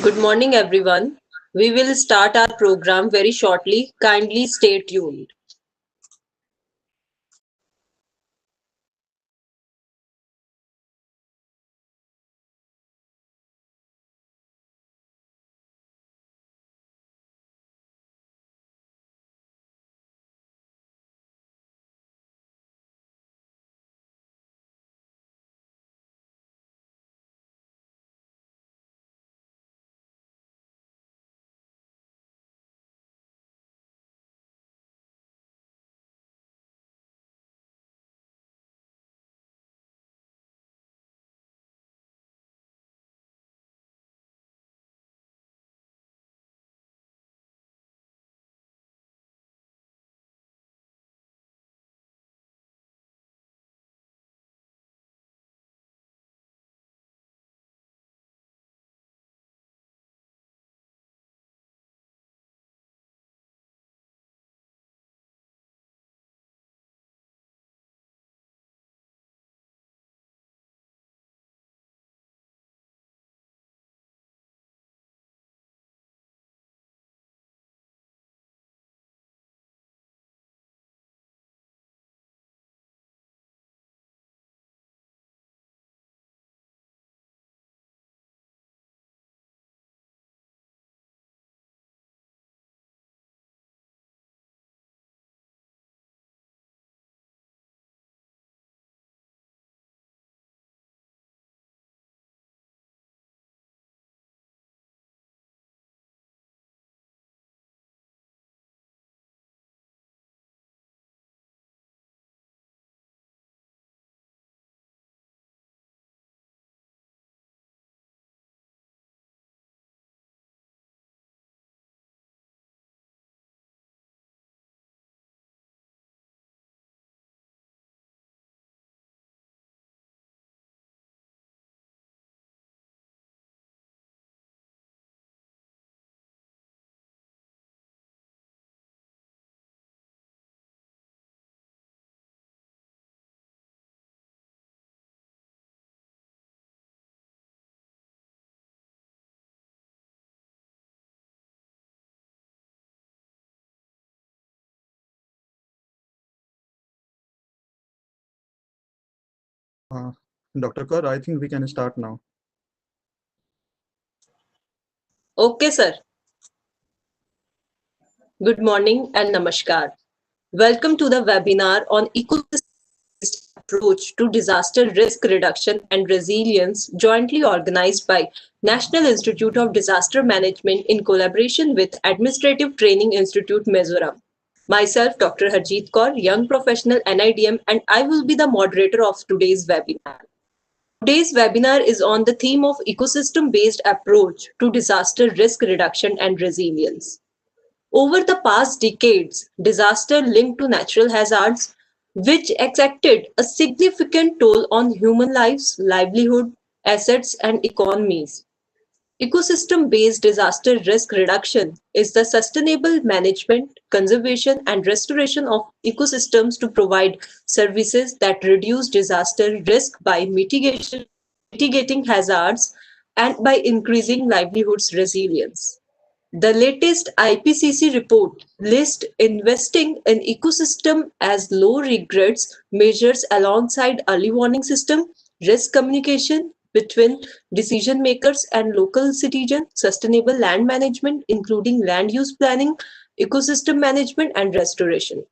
Good morning, everyone. We will start our program very shortly. Kindly stay tuned. Uh, Dr. Kaur, I think we can start now. Okay, sir. Good morning and namaskar. Welcome to the webinar on ecosystem-based approach to disaster risk reduction and resilience, jointly organized by National Institute of Disaster Management in collaboration with Administrative Training Institute, Mizoram. Myself, Dr. Harjeet Kaur, young professional NIDM, and I will be the moderator of today's webinar. Today's webinar is on the theme of ecosystem-based approach to disaster risk reduction and resilience. Over the past decades, disaster linked to natural hazards, which exacted a significant toll on human lives, livelihood, assets, and economies. Ecosystem-based disaster risk reduction is the sustainable management, conservation, and restoration of ecosystems to provide services that reduce disaster risk by mitigating hazards and by increasing livelihoods resilience. The latest IPCC report lists investing in ecosystem as low regrets measures alongside early warning system, risk communication between decision makers and local citizens, sustainable land management, including land use planning, ecosystem management, and restoration.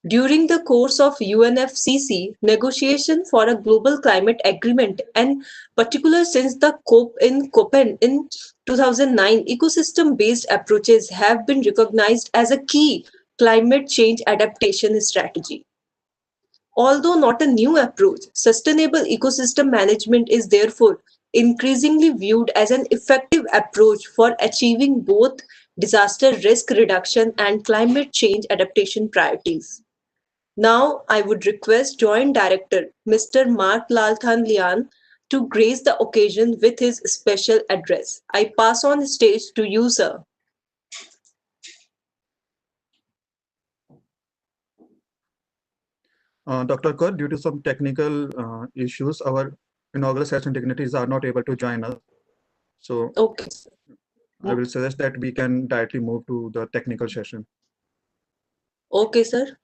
During the course of UNFCCC negotiation for a global climate agreement, and particular since the COP in Copenhagen in 2009, ecosystem-based approaches have been recognized as a key climate change adaptation strategy. Although not a new approach, sustainable ecosystem management is therefore increasingly viewed as an effective approach for achieving both disaster risk reduction and climate change adaptation priorities. Now, I would request Joint Director Mr. Mark Lalthan Lian to grace the occasion with his special address. I pass on the stage to you, sir. Dr. Kaur, due to some technical issues, our inaugural session dignitaries are not able to join us. So Okay. I will suggest that we can directly move to the technical session. Okay, sir.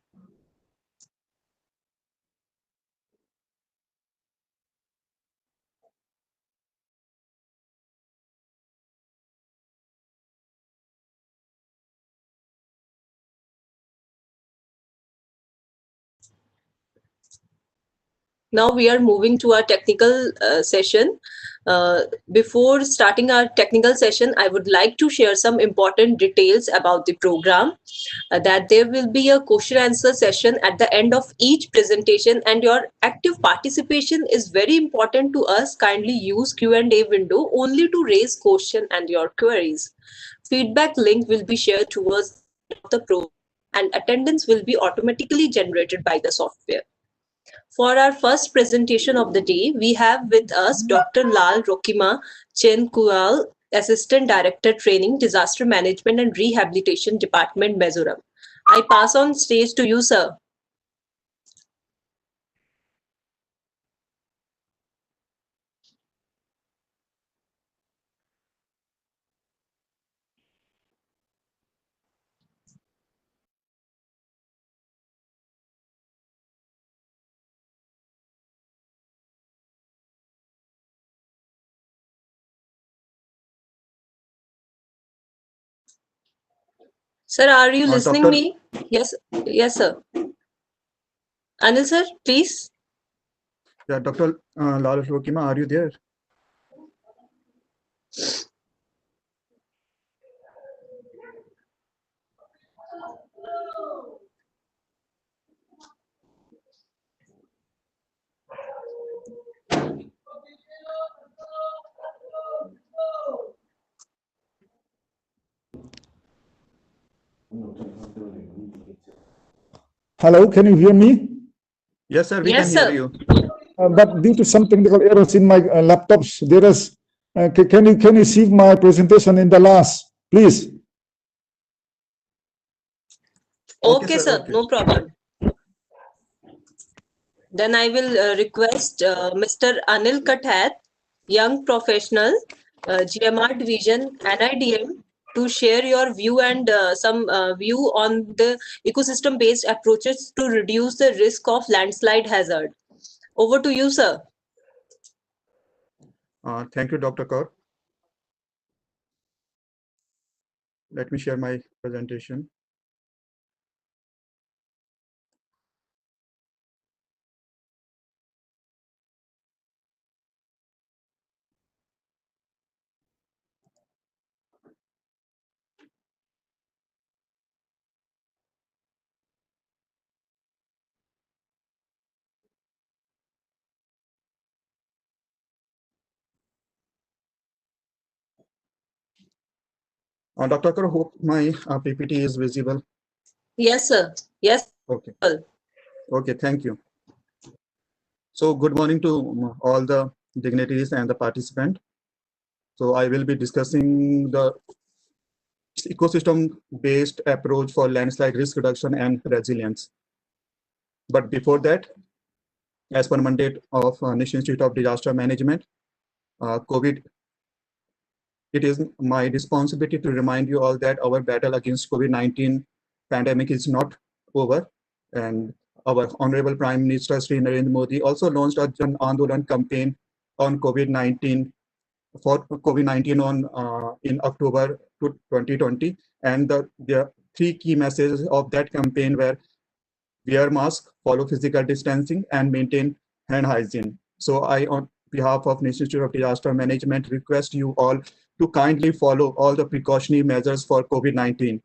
Now we are moving to our technical session. Before starting our technical session, I would like to share some important details about the program. That there will be a question answer session at the end of each presentation, and your active participation is very important to us. Kindly use Q&A window only to raise question and your queries. Feedback link will be shared towards the end of the program, and attendance will be automatically generated by the software. For our first presentation of the day, we have with us Dr. Lal Rokima Chenkual, Assistant Director Training, Disaster Management and Rehabilitation Department, Mizoram. I pass on stage to you, sir. Sir, are you listening Doctor, me? Yes, yes, sir. Anil, sir, please. yeah, Dr. Lal Rokima, are you there? Hello, can you hear me? Yes, sir, we Yes, can hear sir. you. But due to some technical errors in my laptops, there is. Can you see my presentation in the last, please? Okay, Sir, sir, okay. no problem. Then I will request Mr. Anil Kathat, young professional, GMR division, NIDM, to share your view and some view on the ecosystem-based approaches to reduce the risk of landslide hazard. Over to you, sir. Thank you, Dr. Kaur. Let me share my presentation. Dr. Kaur, hope my PPT is visible. Yes, sir. Yes. Okay. Sir. Okay, thank you. So good morning to all the dignitaries and the participant. So I will be discussing the ecosystem-based approach for landslide risk reduction and resilience. But before that, as per mandate of National Institute of Disaster Management, COVID, it is my responsibility to remind you all that our battle against COVID-19 pandemic is not over. And our Honorable Prime Minister Sri Narendra Modi also launched a Jan Andolan campaign on COVID-19 for COVID-19 on in October 2020, and the three key messages of that campaign were wear mask, follow physical distancing, and maintain hand hygiene. So I, on behalf of National Institute of Disaster Management, request you all to kindly follow all the precautionary measures for COVID-19.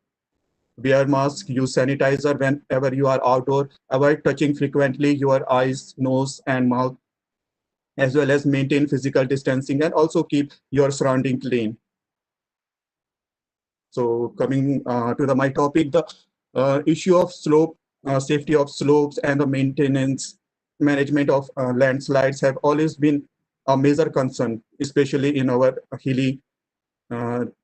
Wear mask, use sanitizer whenever you are outdoor, avoid touching frequently your eyes, nose, and mouth, as well as maintain physical distancing and also keep your surrounding clean. So coming to my topic, the issue of slope, safety of slopes and the maintenance management of landslides have always been a major concern, especially in our hilly,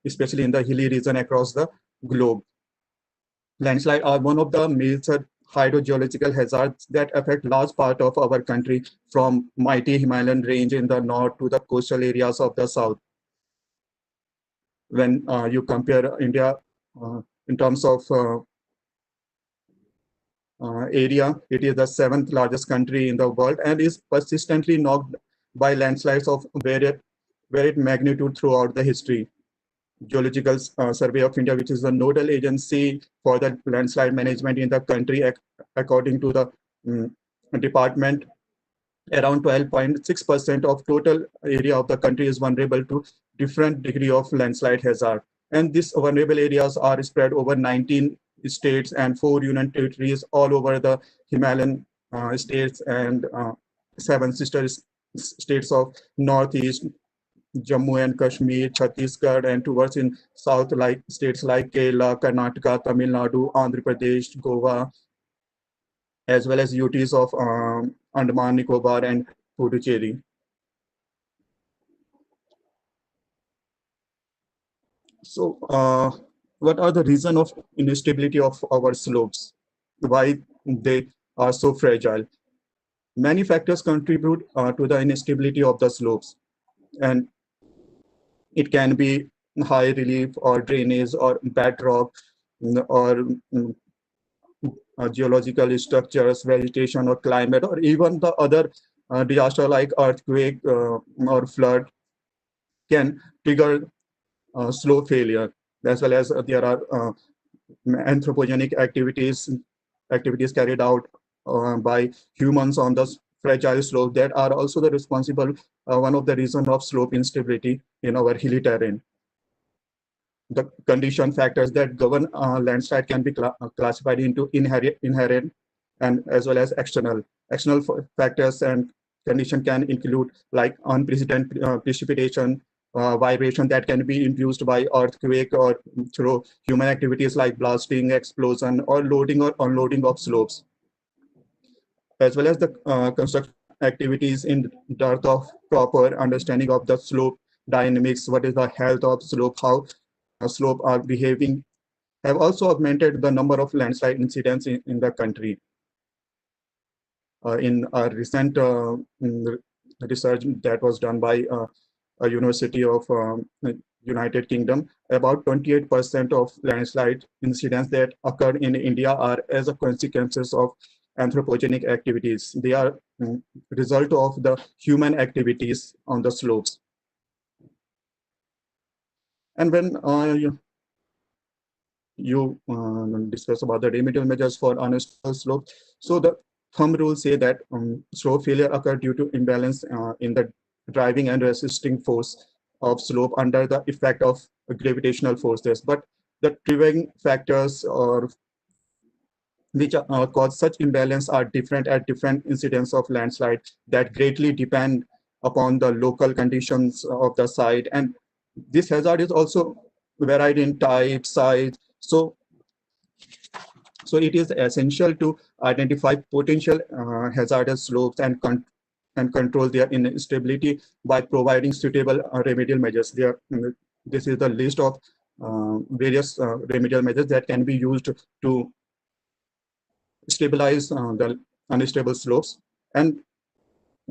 especially in the hilly region across the globe. Landslides are one of the major hydrogeological hazards that affect large part of our country, from mighty Himalayan range in the north to the coastal areas of the south. when you compare India in terms of area, it is the 7th largest country in the world and is persistently knocked by landslides of varied magnitude throughout the history. Geological Survey of India, which is the nodal agency for the landslide management in the country, according to the department, around 12.6% of total area of the country is vulnerable to different degree of landslide hazard. And these vulnerable areas are spread over 19 states and 4 union territories all over the Himalayan states and 7 sister states of Northeast, Jammu and Kashmir, Chhattisgarh, and towards in south like states like Kerala, Karnataka, Tamil Nadu, Andhra Pradesh, Goa, as well as UTs of Andaman, Nicobar, and Puducherry. So, what are the reason of instability of our slopes? Why they are so fragile? Many factors contribute to the instability of the slopes, and it can be high relief or drainage or bedrock or geological structures, vegetation or climate, or even the other disaster like earthquake or flood can trigger slope failure, as well as there are anthropogenic activities carried out by humans on the fragile slope that are also the responsible one of the reason of slope instability in our hilly terrain. The condition factors that govern landslide can be classified into inherent and as well as external. External factors and condition can include like unprecedented precipitation, vibration that can be induced by earthquake or through human activities like blasting, explosion, or loading or unloading of slopes, as well as the construction activities in dearth of proper understanding of the slope dynamics, what is the health of slope, how slope are behaving, have also augmented the number of landslide incidents in the country. In a recent research that was done by a university of United Kingdom, about 28% of landslide incidents that occur in India are as a consequences of anthropogenic activities. They are result of the human activities on the slopes. And when you discuss about the remedial measures for unstable slopes, so the thumb rules say that slope failure occur due to imbalance in the driving and resisting force of slope under the effect of gravitational forces. But the triggering factors or which cause such imbalance are different at different incidents of landslide that greatly depend upon the local conditions of the site. And this hazard is also varied in type, size. So it is essential to identify potential hazardous slopes and control their instability by providing suitable remedial measures. This is the list of various remedial measures that can be used to stabilize the unstable slopes. And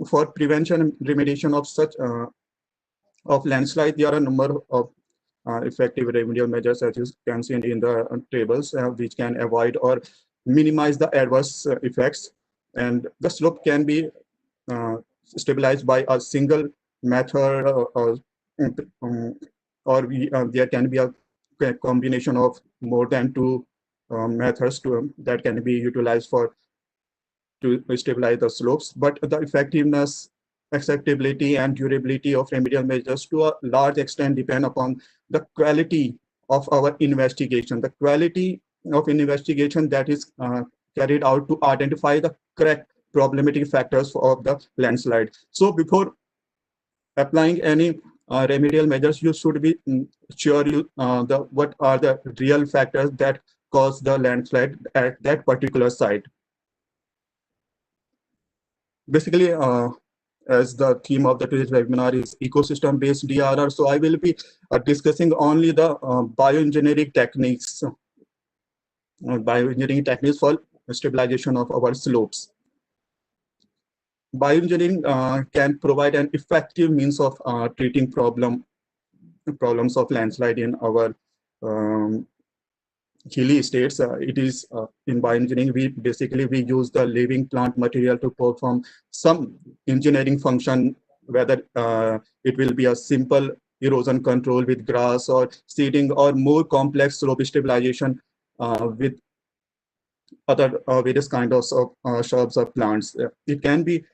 for prevention and remediation of such of landslide, there are a number of effective remedial measures, as you can see in the tables, which can avoid or minimize the adverse effects. And the slope can be stabilized by a single method, there can be a combination of more than two methods that can be utilized to stabilize the slopes. But the effectiveness, acceptability, and durability of remedial measures to a large extent depend upon the quality of our investigation, the quality of investigation that is carried out to identify the correct problematic factors of the landslide. So before applying any remedial measures, you should be sure what are the real factors that cause the landslide at that particular site. Basically, as the theme of the today's webinar is ecosystem-based DRR, so I will be discussing only the bioengineering techniques for stabilization of our slopes. Bioengineering can provide an effective means of treating problem problems of landslide in our hilly states. It is in bioengineering, we use the living plant material to perform some engineering function, whether it will be a simple erosion control with grass or seeding, or more complex slope stabilization with other various kinds of shrubs or plants. It can be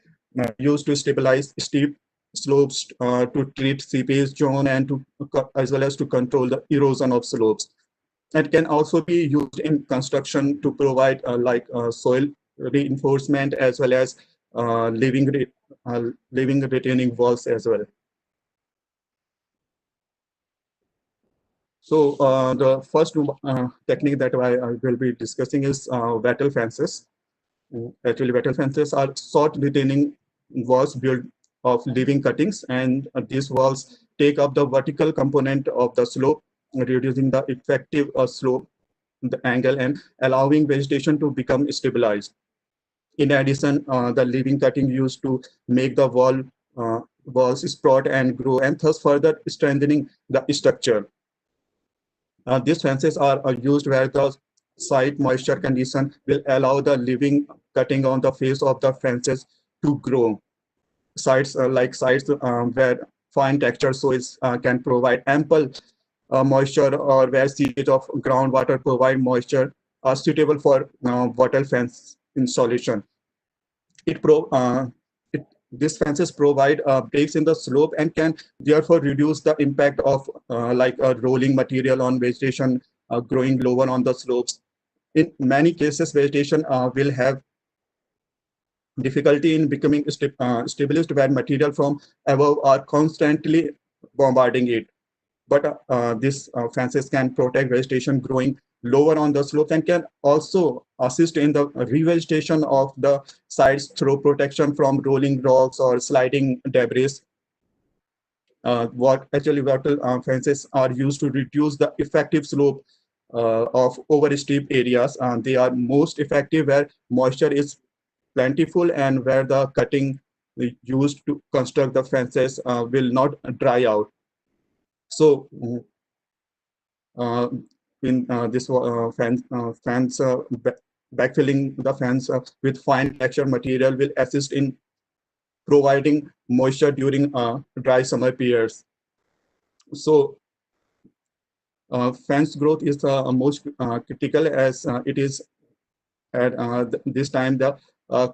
used to stabilize steep slopes, to treat seepage zone, and to as well as to control the erosion of slopes. It can also be used in construction to provide soil reinforcement, as well as living retaining walls as well. So the first technique that I will be discussing is Vettel Fences. Actually, Vettel Fences are short retaining walls built of living cuttings, and these walls take up the vertical component of the slope, reducing the effective slope, the angle, and allowing vegetation to become stabilized. In addition, the living cutting used to make the walls sprout and grow, and thus further strengthening the structure. These fences are used where the site moisture condition will allow the living cutting on the face of the fences to grow. Sites where fine texture soils can provide ample moisture, or where seepage of groundwater provide moisture, are suitable for wattle fence installation. These fences provide breaks in the slope and can therefore reduce the impact of a rolling material on vegetation growing lower on the slopes. In many cases, vegetation will have difficulty in becoming established where material from above are constantly bombarding it. But these fences can protect vegetation growing lower on the slopes, and can also assist in the revegetation of the sites through protection from rolling rocks or sliding debris. What actually vertical fences are used to reduce the effective slope of oversteep areas. They are most effective where moisture is plentiful and where the cutting used to construct the fences will not dry out. So in this fence, backfilling the fence with fine texture material will assist in providing moisture during dry summer periods. So fence growth is most critical, as it is at this time the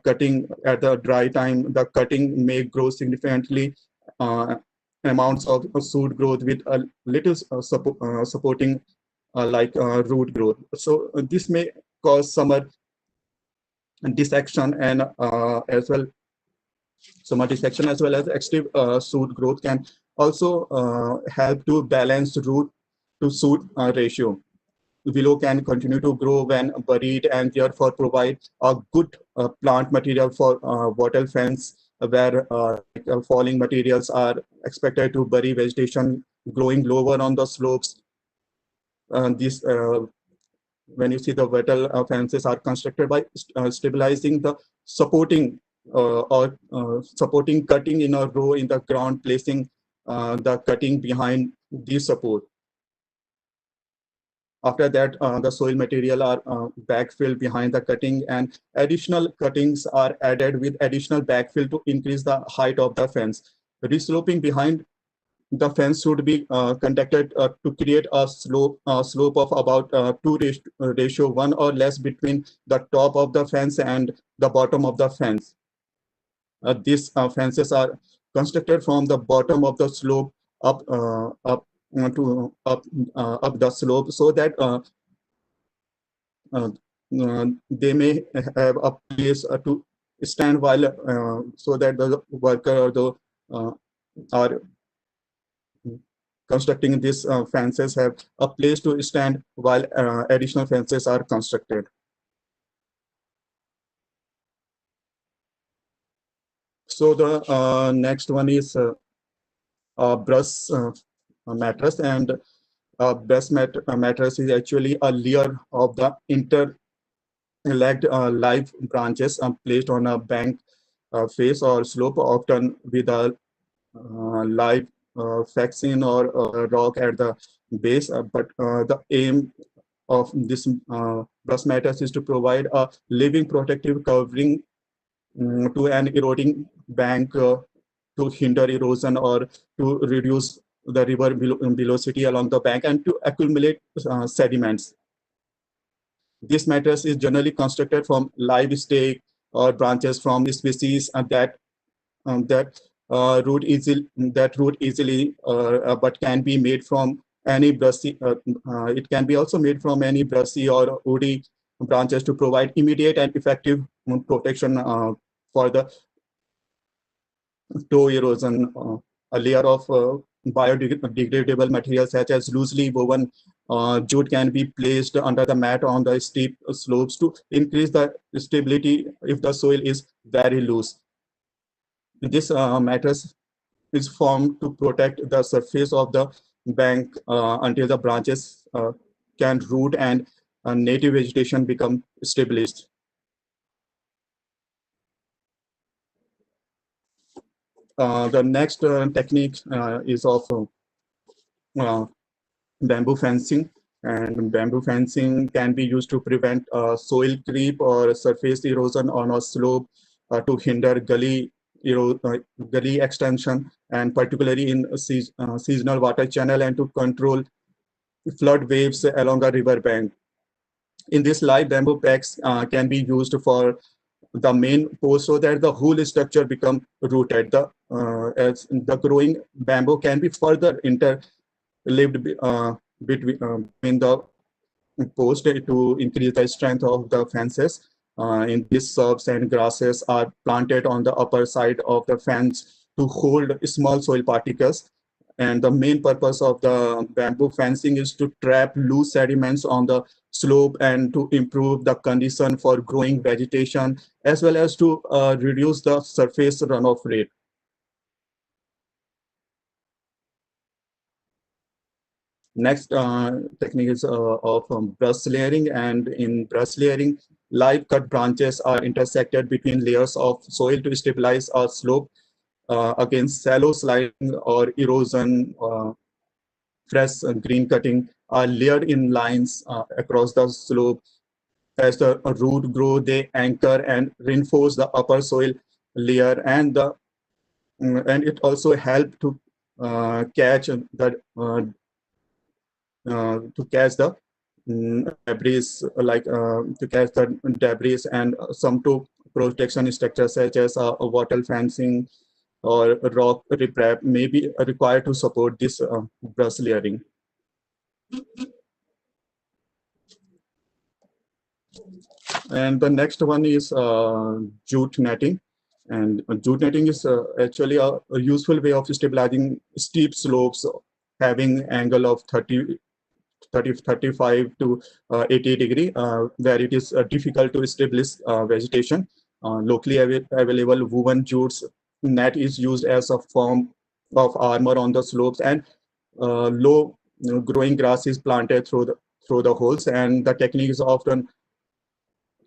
cutting at the dry time, the cutting may grow significantly amounts of shoot growth with a little supporting root growth. So this may cause summer dissection, and as well summer dissection as well as extreme shoot growth can also help to balance root to shoot ratio. Willow can continue to grow when buried, and therefore provide a good plant material for wattle fence, where falling materials are expected to bury vegetation growing lower on the slopes. This when you see the wattle fences are constructed by stabilizing the supporting supporting cutting in a row in the ground, placing the cutting behind the support. After that, the soil material are backfilled behind the cutting, and additional cuttings are added with additional backfill to increase the height of the fence. Resloping behind the fence should be conducted to create a slope of about 2:1 or less between the top of the fence and the bottom of the fence. These fences are constructed from the bottom of the slope up up the slope, so that they may have a place to stand while so that the worker or the are constructing these fences have a place to stand while additional fences are constructed. So the next one is brush mattress, and mattress is actually a layer of the interlagged live branches placed on a bank face or slope, often with a live vaccine or rock at the base, but the aim of this brush mattress is to provide a living protective covering to an eroding bank to hinder erosion or to reduce the river velocity along the bank and to accumulate sediments. This mattress is generally constructed from live stake or branches from species that root easily, but can be made from any brushy. It can be also made from any brushy or woody branches to provide immediate and effective protection for the toe erosion. A layer of biodegradable materials such as loosely woven jute can be placed under the mat on the steep slopes to increase the stability if the soil is very loose. This mattress is formed to protect the surface of the bank until the branches can root and native vegetation become established. The next technique is of bamboo fencing, and bamboo fencing can be used to prevent soil creep or surface erosion on a slope to hinder gully extension, and particularly in seasonal water channel, and to control flood waves along a river bank. In this live bamboo packs can be used for the main post so that the whole structure become rooted. As the growing bamboo can be further interlived between the post to increase the strength of the fences. In these shrubs and grasses are planted on the upper side of the fence to hold small soil particles. And the main purpose of the bamboo fencing is to trap loose sediments on the slope and to improve the condition for growing vegetation, as well as to reduce the surface runoff rate. Next technique is of brush layering, and in brush layering, live cut branches are intersected between layers of soil to stabilize a slope against shallow sliding or erosion. Fresh green cutting are layered in lines across the slope. As the root grow, they anchor and reinforce the upper soil layer, and it also help to catch the debris, to catch the debris, and some to protection structures such as a wattle fencing or rock riprap may be required to support this brush layering. And the next one is jute netting. And jute netting is actually a useful way of stabilizing steep slopes having angle of 35 to 80 degree, where it is difficult to establish vegetation. Locally available woven jute net is used as a form of armor on the slopes, and low growing grass is planted through the holes, and the technique is often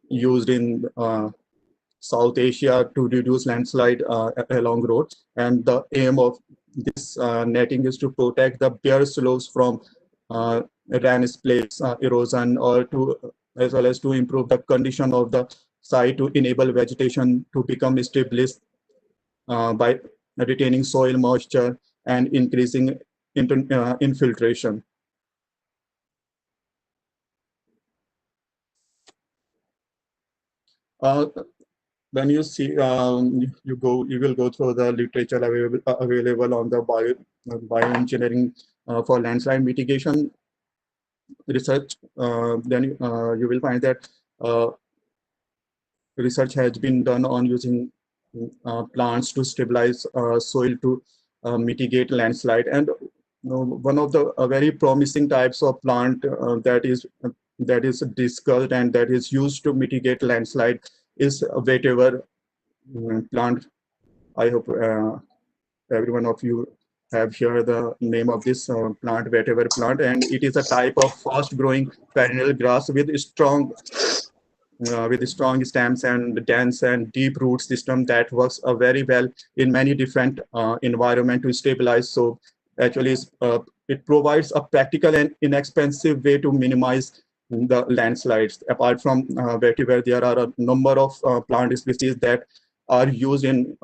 used in South Asia to reduce landslide along roads. And the aim of this netting is to protect the bare slopes from rain splits, erosion, or as well as to improve the condition of the site to enable vegetation to become established by retaining soil moisture and increasing infiltration. When you see, you will go through the literature available on the bioengineering for landslide mitigation research. Then you will find that research has been done on using plants to stabilize soil to mitigate landslide. And one of the very promising types of plant that is discussed and that is used to mitigate landslide is a vetiver plant. I hope every one of you have heard the name of this plant, vetiver plant, and it is a type of fast-growing perennial grass with strong stems and dense and deep root system that works very well in many different environments to stabilize. So actually it provides a practical and inexpensive way to minimize the landslides. Apart from vetiver, there are a number of plant species that are used in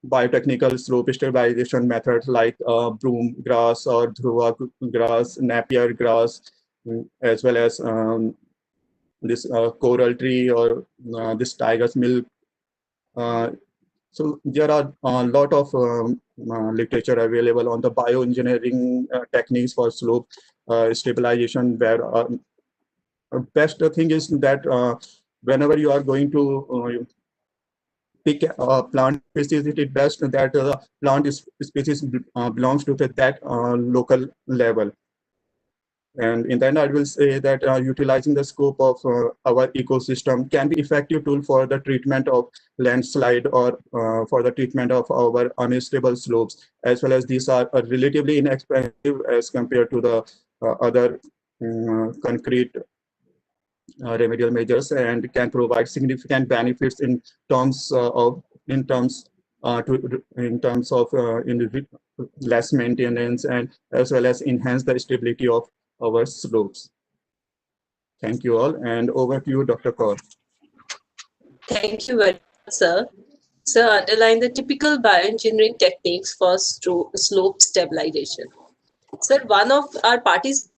biotechnical slope stabilization methods like broom grass or dhruva grass, napier grass, as well as this coral tree or this tiger's milk. So there are a lot of literature available on the bioengineering techniques for slope stabilization, where best thing is that whenever you are going to pick a plant species, it is best that the plant species belongs to that local level. And in the end, I will say that utilizing the scope of our ecosystem can be effective tool for the treatment of landslide or for the treatment of our unstable slopes, as well as these are relatively inexpensive as compared to the other concrete remedial measures, and can provide significant benefits in terms of in less maintenance, and as well as enhance the stability of our slopes. Thank you all, and over to you, Dr. Kaur. Thank you very much, sir. Sir, underline the typical bioengineering techniques for slope stabilization. Sir, one of our parties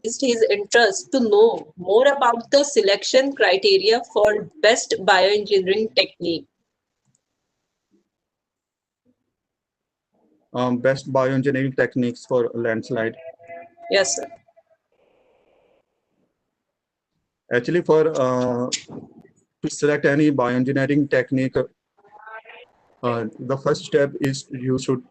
raised his interest to know more about the selection criteria for best bioengineering technique. Best bioengineering techniques for landslide. Yes, sir. Actually, for to select any bioengineering technique, the first step is you should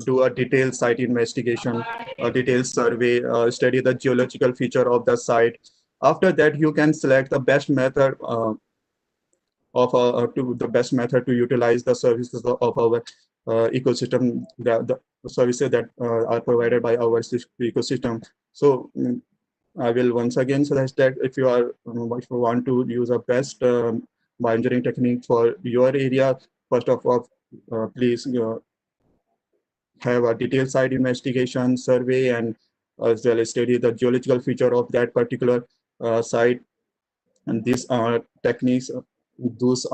do a detailed site investigation, a detailed survey, study the geological feature of the site. After that, you can select the best method to utilize the services of our ecosystem, the services that are provided by our ecosystem. So I will once again suggest that if you want to use a best bioengineering technique for your area, first of all, please have a detailed site investigation, survey, and as well as study the geological feature of that particular site. And these techniques, those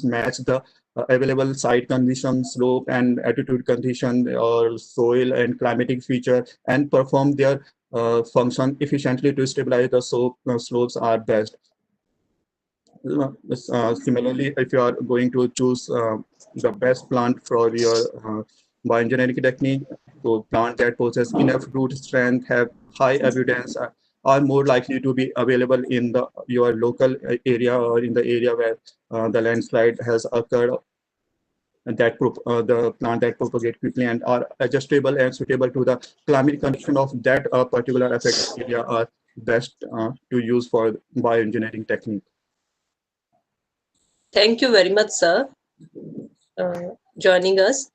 match the available site condition, slope and altitude condition, or soil and climatic feature, and perform their function efficiently to stabilize the slopes are best. Similarly, if you are going to choose the best plant for your bioengineering technique, so plant that possess enough root strength, have high evidence, are more likely to be available in your local area or in the area where the landslide has occurred, and that the plant that propagate quickly and are adjustable and suitable to the climate condition of that particular affected area are best to use for bioengineering technique. Thank you very much, sir, joining us.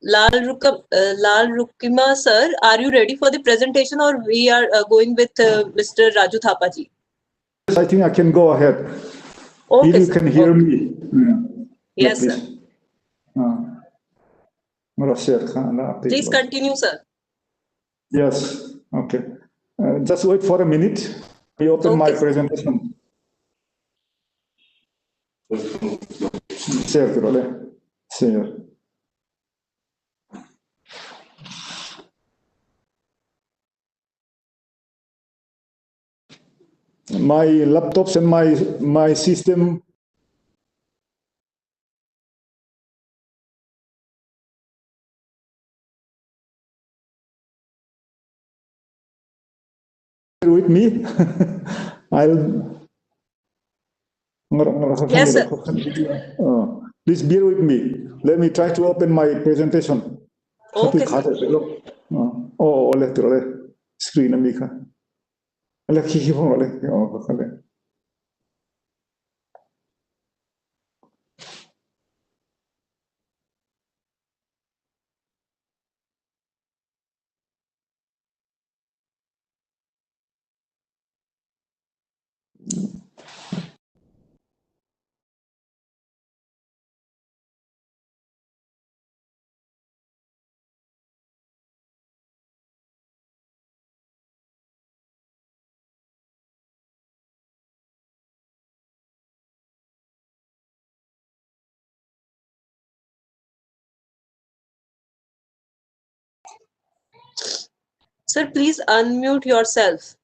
Lal Rukima, sir, are you ready for the presentation, or we are going with Mr. Raju Thapaji? Yes, I think I can go ahead. Okay, If you sir. can hear Okay. me. Yes, please. Sir. Please continue, sir. Yes, okay. Just wait for a minute. I open my presentation. Share karo le. Share. My laptops and my system with me. Yes, sir. Please bear with me. Let me try to open my presentation. Okay, sir. Oh, screen amika. Sir, please unmute yourself.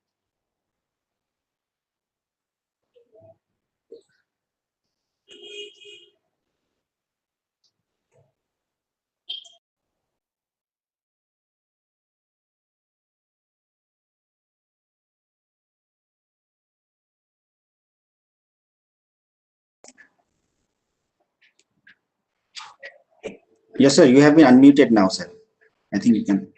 Yes, sir. You have been unmuted now, sir. I think you can.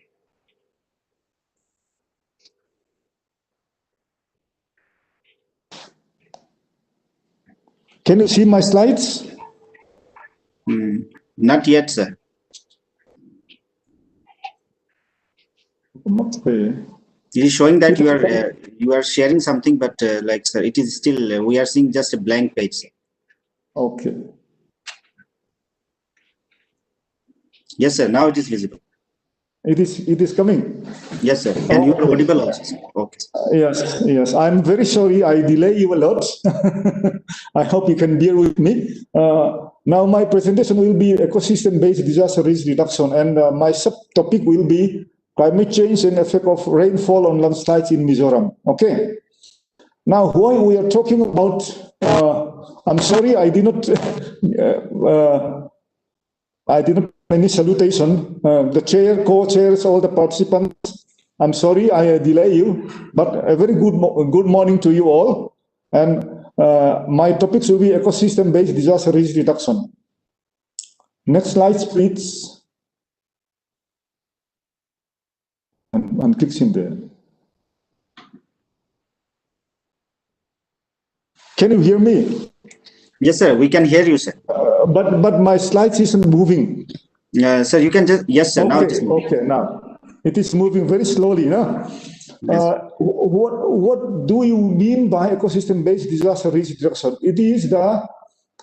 Can you see my slides? Not yet, sir. Okay. It is showing that you are sharing something, but like, sir, it is still we are seeing just a blank page, sir. Okay. Yes, sir. Now it is visible. It is coming. Yes, sir. And you are audible also, sir. Okay. Yes. I'm very sorry I delay you a lot. I hope you can bear with me. Now my presentation will be ecosystem-based disaster risk reduction, and my subtopic will be climate change and effect of rainfall on landslides in Mizoram. Okay. Now, why we are talking about? I'm sorry, I did not any salutation. The chair, co-chairs, all the participants. I'm sorry I delay you, but a very good morning to you all. And my topics will be ecosystem-based disaster risk reduction. Next slide, please. I'm fixing there. Can you hear me? Yes, sir. We can hear you, sir. But my slides isn't moving. Sir, you can just yes, sir. Okay, now it is moving. Okay, now it is moving very slowly. No? Yes. What do you mean by ecosystem-based disaster risk reduction? It is the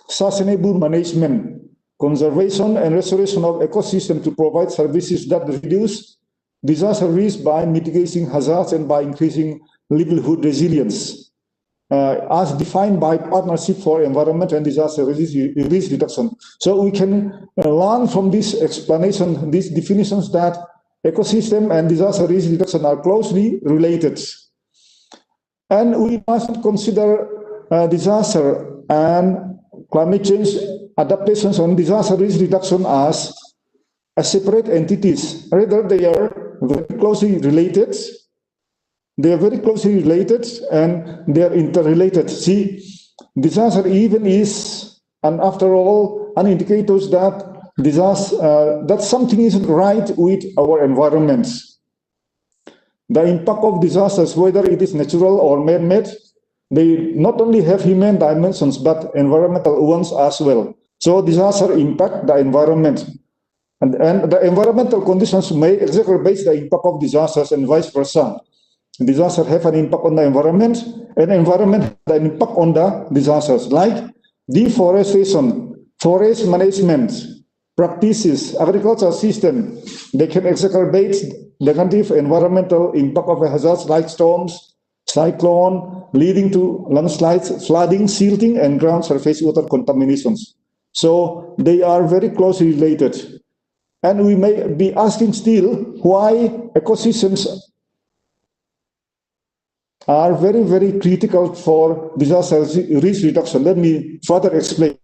sustainable management, conservation, and restoration of ecosystem to provide services that reduce disaster risk by mitigating hazards and by increasing livelihood resilience. As defined by Partnership for Environment and Disaster Risk Reduction. So we can learn from this explanation, these definitions, that ecosystem and disaster risk reduction are closely related. And we must consider disaster and climate change adaptations on disaster risk reduction as separate entities. Rather, they are very closely related. They are very closely related and they are interrelated. See, disaster even is, and after all, an indicator that that something isn't right with our environment. The impact of disasters, whether it is natural or man-made, they not only have human dimensions but environmental ones as well. So disaster impact the environment, and the environmental conditions may exacerbate the impact of disasters and vice versa. Disaster have an impact on the environment, and environment has an impact on the disasters, like deforestation, forest management practices, agricultural system. They can exacerbate negative environmental impact of hazards like storms, cyclone, leading to landslides, flooding, silting, and ground surface water contaminations. So they are very closely related. And we may be asking still why ecosystems are very, very critical for disaster risk reduction. Let me further explain.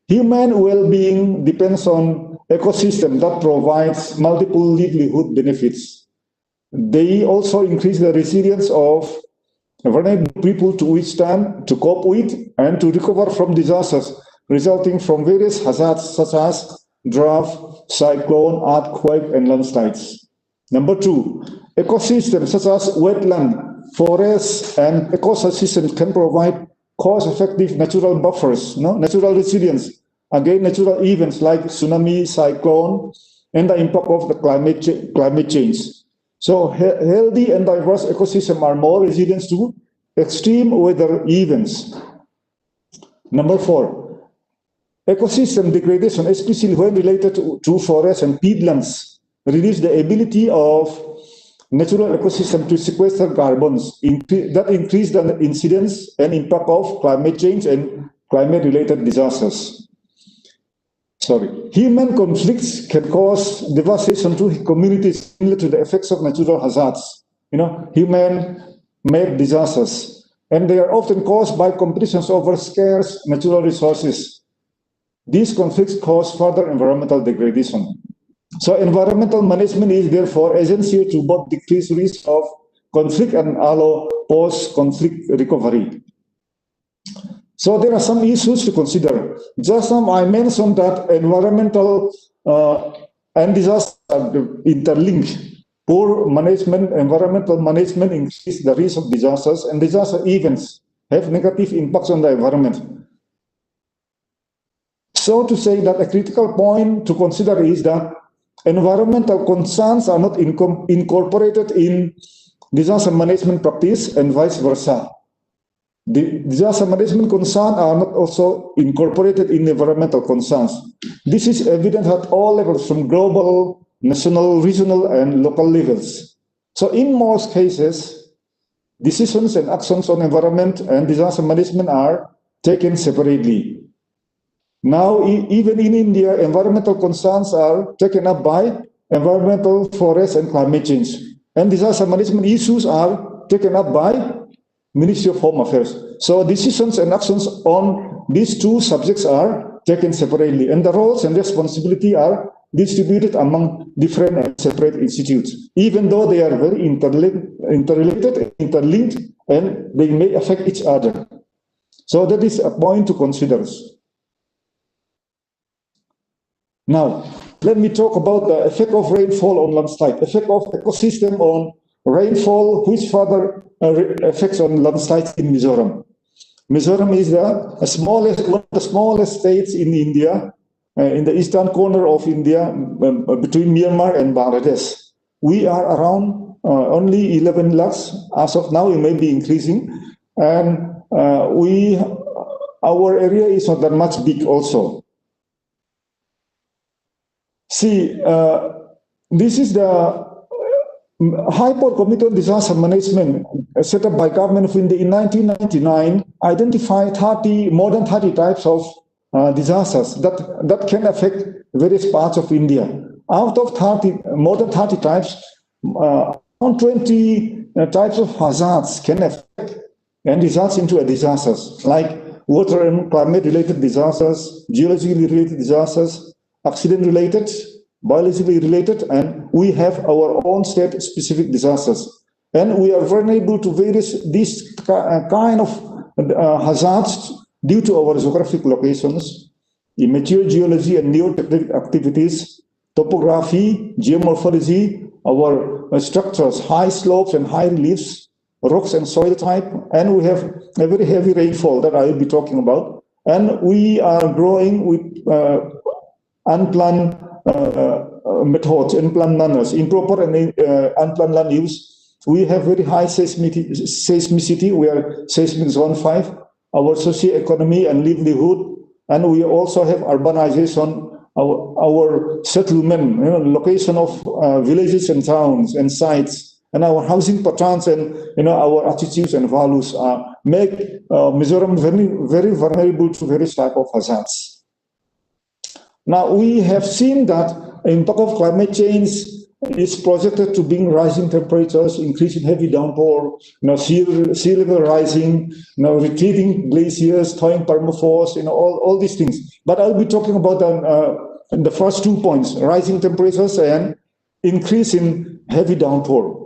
Human well-being depends on ecosystem that provides multiple livelihood benefits. They also increase the resilience of vulnerable people to withstand, to cope with, and to recover from disasters resulting from various hazards such as drought, cyclone, earthquake, and landslides. Number two, ecosystems such as wetland, forests, and ecosystems can provide cost-effective natural buffers, natural resilience against natural events like tsunami, cyclone, and the impact of the climate change. So healthy and diverse ecosystems are more resilient to extreme weather events. Number four, ecosystem degradation, especially when related to forests and peatlands, reduce the ability of natural ecosystem to sequester carbons that increase the incidence and impact of climate change and climate-related disasters. Human conflicts can cause devastation to communities similar to the effects of natural hazards, human-made disasters. And they are often caused by competitions over scarce natural resources. These conflicts cause further environmental degradation. So environmental management is therefore essential to both decrease risk of conflict and allow post-conflict recovery. So there are some issues to consider. Just now I mentioned that environmental and disaster are interlinked. Poor management, environmental management increases the risk of disasters, and disaster events have negative impacts on the environment. So to say that a critical point to consider is that environmental concerns are not incorporated in disaster management practice and vice versa. The disaster management concerns are not also incorporated in environmental concerns. This is evident at all levels, from global, national, regional, and local levels. So in most cases, decisions and actions on environment and disaster management are taken separately. Now, even in India, environmental concerns are taken up by environmental, forest, and climate change. And disaster management issues are taken up by Ministry of Home Affairs. So decisions and actions on these two subjects are taken separately, and the roles and responsibility are distributed among different and separate institutes, even though they are very interrelated, interlinked, and they may affect each other. So that is a point to consider. Now, let me talk about the effect of rainfall on landslide, effect of ecosystem on rainfall, which further effects on landslides in Mizoram. Mizoram is one of the smallest states in India, in the eastern corner of India, between Myanmar and Bangladesh. We are around only 11 lakhs. As of now, it may be increasing. And our area is not that much big also. See, this is the High Port Committee on Disaster Management set up by Government of India in 1999, identified more than 30 types of disasters that can affect various parts of India. Out of more than 30 types, around 20 types of hazards can affect and result into a disasters, like water and climate-related disasters, geologically related disasters, accident-related, biologically related, and we have our own state-specific disasters. And we are vulnerable to these kind of hazards due to our geographic locations, immature geology and neotectonic activities, topography, geomorphology, our structures, high slopes and high reliefs, rocks and soil type, and we have a very heavy rainfall that I will be talking about. And we are growing with unplanned methods, unplanned manners, improper and unplanned land use. We have very high seismicity. We are seismic zone 5, our socio-economy and livelihood, and we also have urbanization, our settlement, location of villages and towns and sites, and our housing patterns and our attitudes and values make Mizoram very, very vulnerable to various type of hazards. Now we have seen that impact of climate change is projected to bring rising temperatures, increasing heavy downpour, sea level rising, retreating glaciers, thawing permafrost, all these things. But I'll be talking about the first 2 points: rising temperatures and increase in heavy downpour.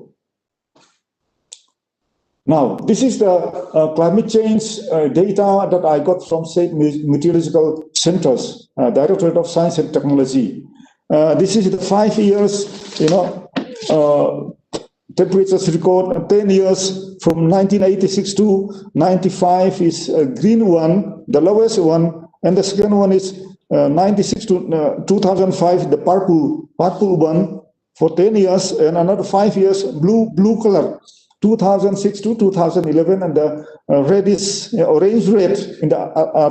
Now, this is the climate change data that I got from State Meteorological Centers, Directorate of Science and Technology. This is the 5 years, temperatures record. 10 years from 1986 to 95 is a green one, the lowest one, and the second one is 96 to 2005, the purple one for 10 years, and another 5 years, blue color, 2006 to 2011, and the reddish orange red in the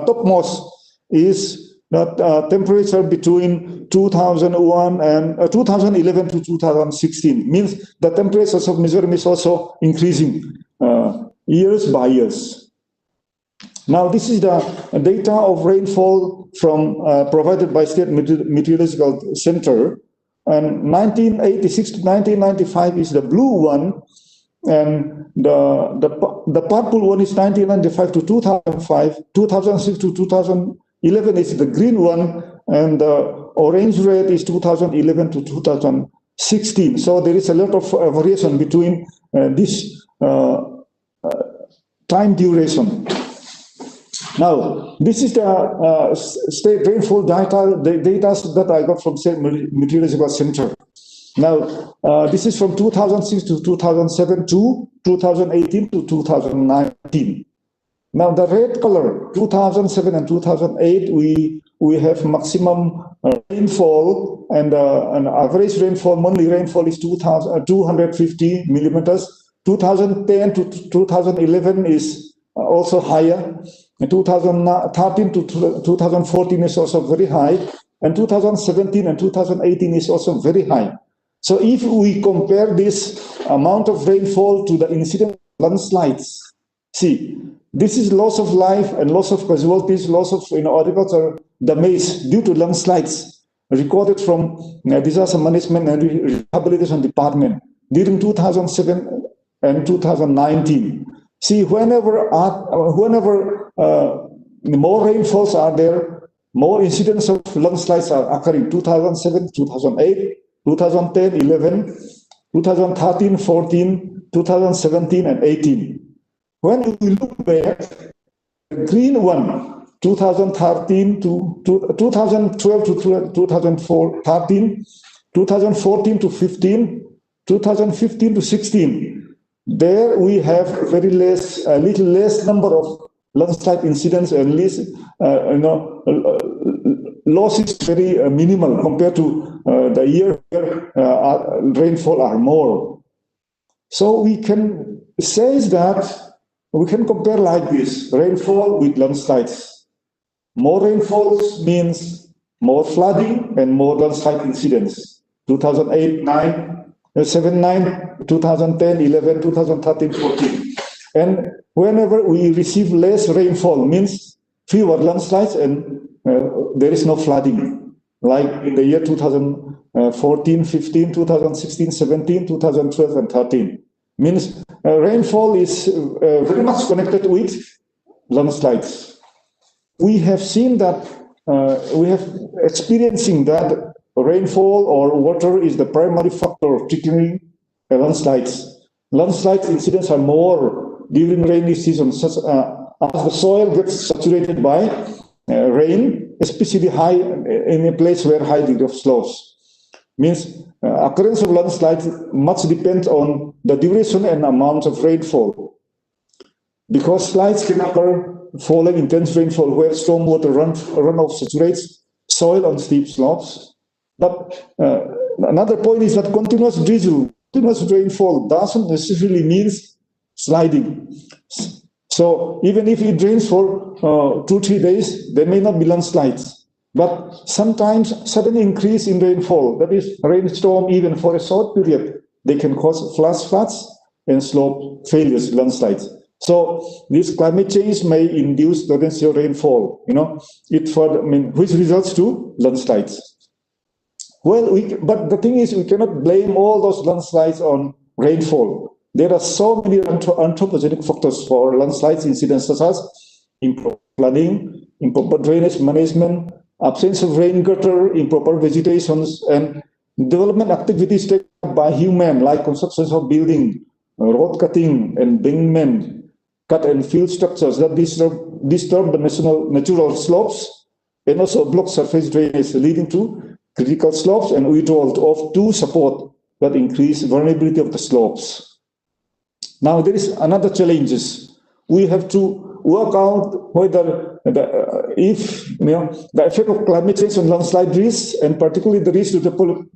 topmost is that temperature between 2001 and 2011 to 2016, means the temperatures of Mizoram is also increasing years by years. Now, this is the data of rainfall from provided by State Meteorological Center. And 1986 to 1995 is the blue one, and the purple one is 1995 to 2005. 2006 to 2011 is the green one, and the orange red is 2011 to 2016. So there is a lot of variation between this time duration. Now, this is the state rainfall data that I got from State Meteorological Center. Now, this is from 2006 to 2007 to 2018 to 2019. Now, the red color, 2007 and 2008, we have maximum rainfall, and an average rainfall, monthly rainfall is 250 millimeters. 2010 to 2011 is also higher. 2013 to 2014 is also very high, and 2017 and 2018 is also very high. So if we compare this amount of rainfall to the incident landslides, see, this is loss of life and loss of casualties, loss of agricultural damage due to landslides recorded from Disaster Management and Rehabilitation Department during 2007 and 2019. See, whenever more rainfalls are there, more incidents of landslides are occurring. 2007, 2008, 2010, 11, 2013, 14, 2017, and 18. When we look back, the green one, 2013 to 2012 to 2013, 2014 to 15, 2015 to 16. There we have very less, a little less number of landslide incidents, and less, loss is very minimal compared to the year where rainfall are more. So we can say that we can compare like this: rainfall with landslides. More rainfalls means more flooding and more landslide incidents. 2008, 7, 9, 2010, 11, 2013, 14. And whenever we receive less rainfall means fewer landslides and there is no flooding. Like in the year 2014, 15, 2016, 17, 2012, and 13. Means rainfall is very much connected with landslides. We have seen that, we have experiencing that rainfall or water is the primary factor triggering landslides. Landslide incidents are more during rainy season, such as the soil gets saturated by rain, especially high in a place where high degree of slopes. Means occurrence of landslides much depends on the duration and amount of rainfall. Because slides can occur following intense rainfall where stormwater runoff saturates soil on steep slopes. But another point is that continuous drizzle, continuous rainfall doesn't necessarily mean sliding. So even if it rains for 2-3 days, there may not be landslides. But sometimes sudden increase in rainfall, that is rainstorm even for a short period, they can cause flash floods and slope failures, landslides. So this climate change may induce torrential rainfall, which results to landslides. Well, but the thing is, we cannot blame all those landslides on rainfall. There are so many anthropogenic factors for landslides incidents, such as improper flooding, improper drainage management, absence of rain gutter, improper vegetations, and development activities taken by human, like construction of building, road cutting, and embankment, cut and fill structures that disturb the natural slopes, and also block surface drainage, leading to critical slopes and withdrawal of to support that increase vulnerability of the slopes. Now there is another challenges. We have to work out whether the effect of climate change on landslide risks, and particularly the risk to the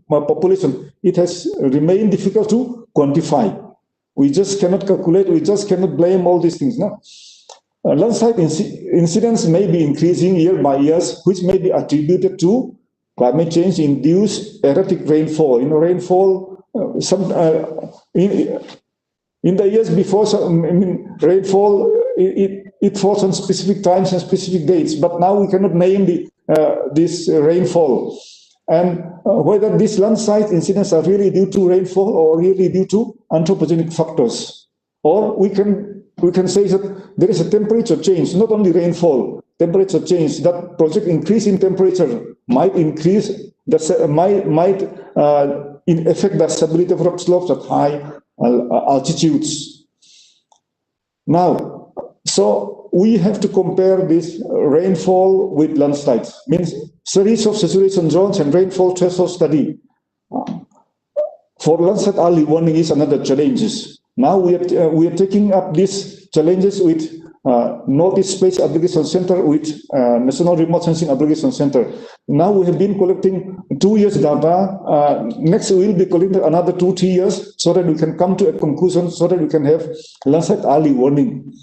population, it has remained difficult to quantify. We just cannot calculate, we just cannot blame all these things. No? Landslide incidents may be increasing year by year, which may be attributed to climate change induced erratic rainfall. Rainfall In the years before, so, I mean, rainfall, it falls on specific times and specific dates, but now we cannot name this rainfall. And whether these landslide incidents are really due to rainfall or really due to anthropogenic factors. Or we can say that there is a temperature change, not only rainfall, temperature change. That project increase in temperature might increase might affect the stability of rock slopes at high altitudes. Now, so we have to compare this rainfall with landslides. Means series of saturation zones and rainfall threshold study. For landslide early warning is another challenges. Now we are taking up these challenges with Northeast Space Application Center, with National Remote Sensing Application Center. Now we have been collecting 2 years data. Next we will be collecting another 2-3 years so that we can come to a conclusion, so that we can have landslide early warning.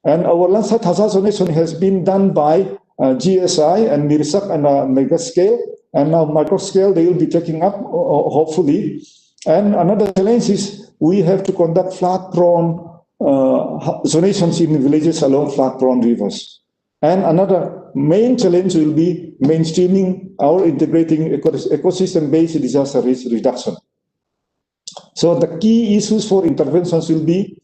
And our landslide hazard zonation has been done by GSI and NIRSAC and mega scale, and now micro scale they will be taking up hopefully. And another challenge is we have to conduct flood-prone zonations in villages along flood-prone rivers. And another main challenge will be mainstreaming or integrating ecosystem-based disaster risk reduction. So the key issues for interventions will be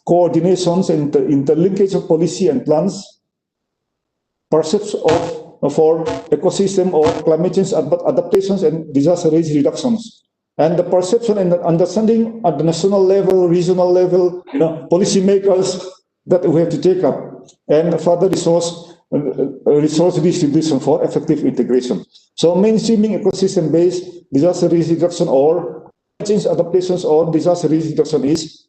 coordinations and interlinkage of policy and plans, perceptions for ecosystem or climate change adaptations and disaster risk reductions. And the perception and the understanding at the national level, regional level, policy makers that we have to take up, and further resource distribution for effective integration. So mainstreaming ecosystem-based disaster risk reduction or change adaptations or disaster risk reduction is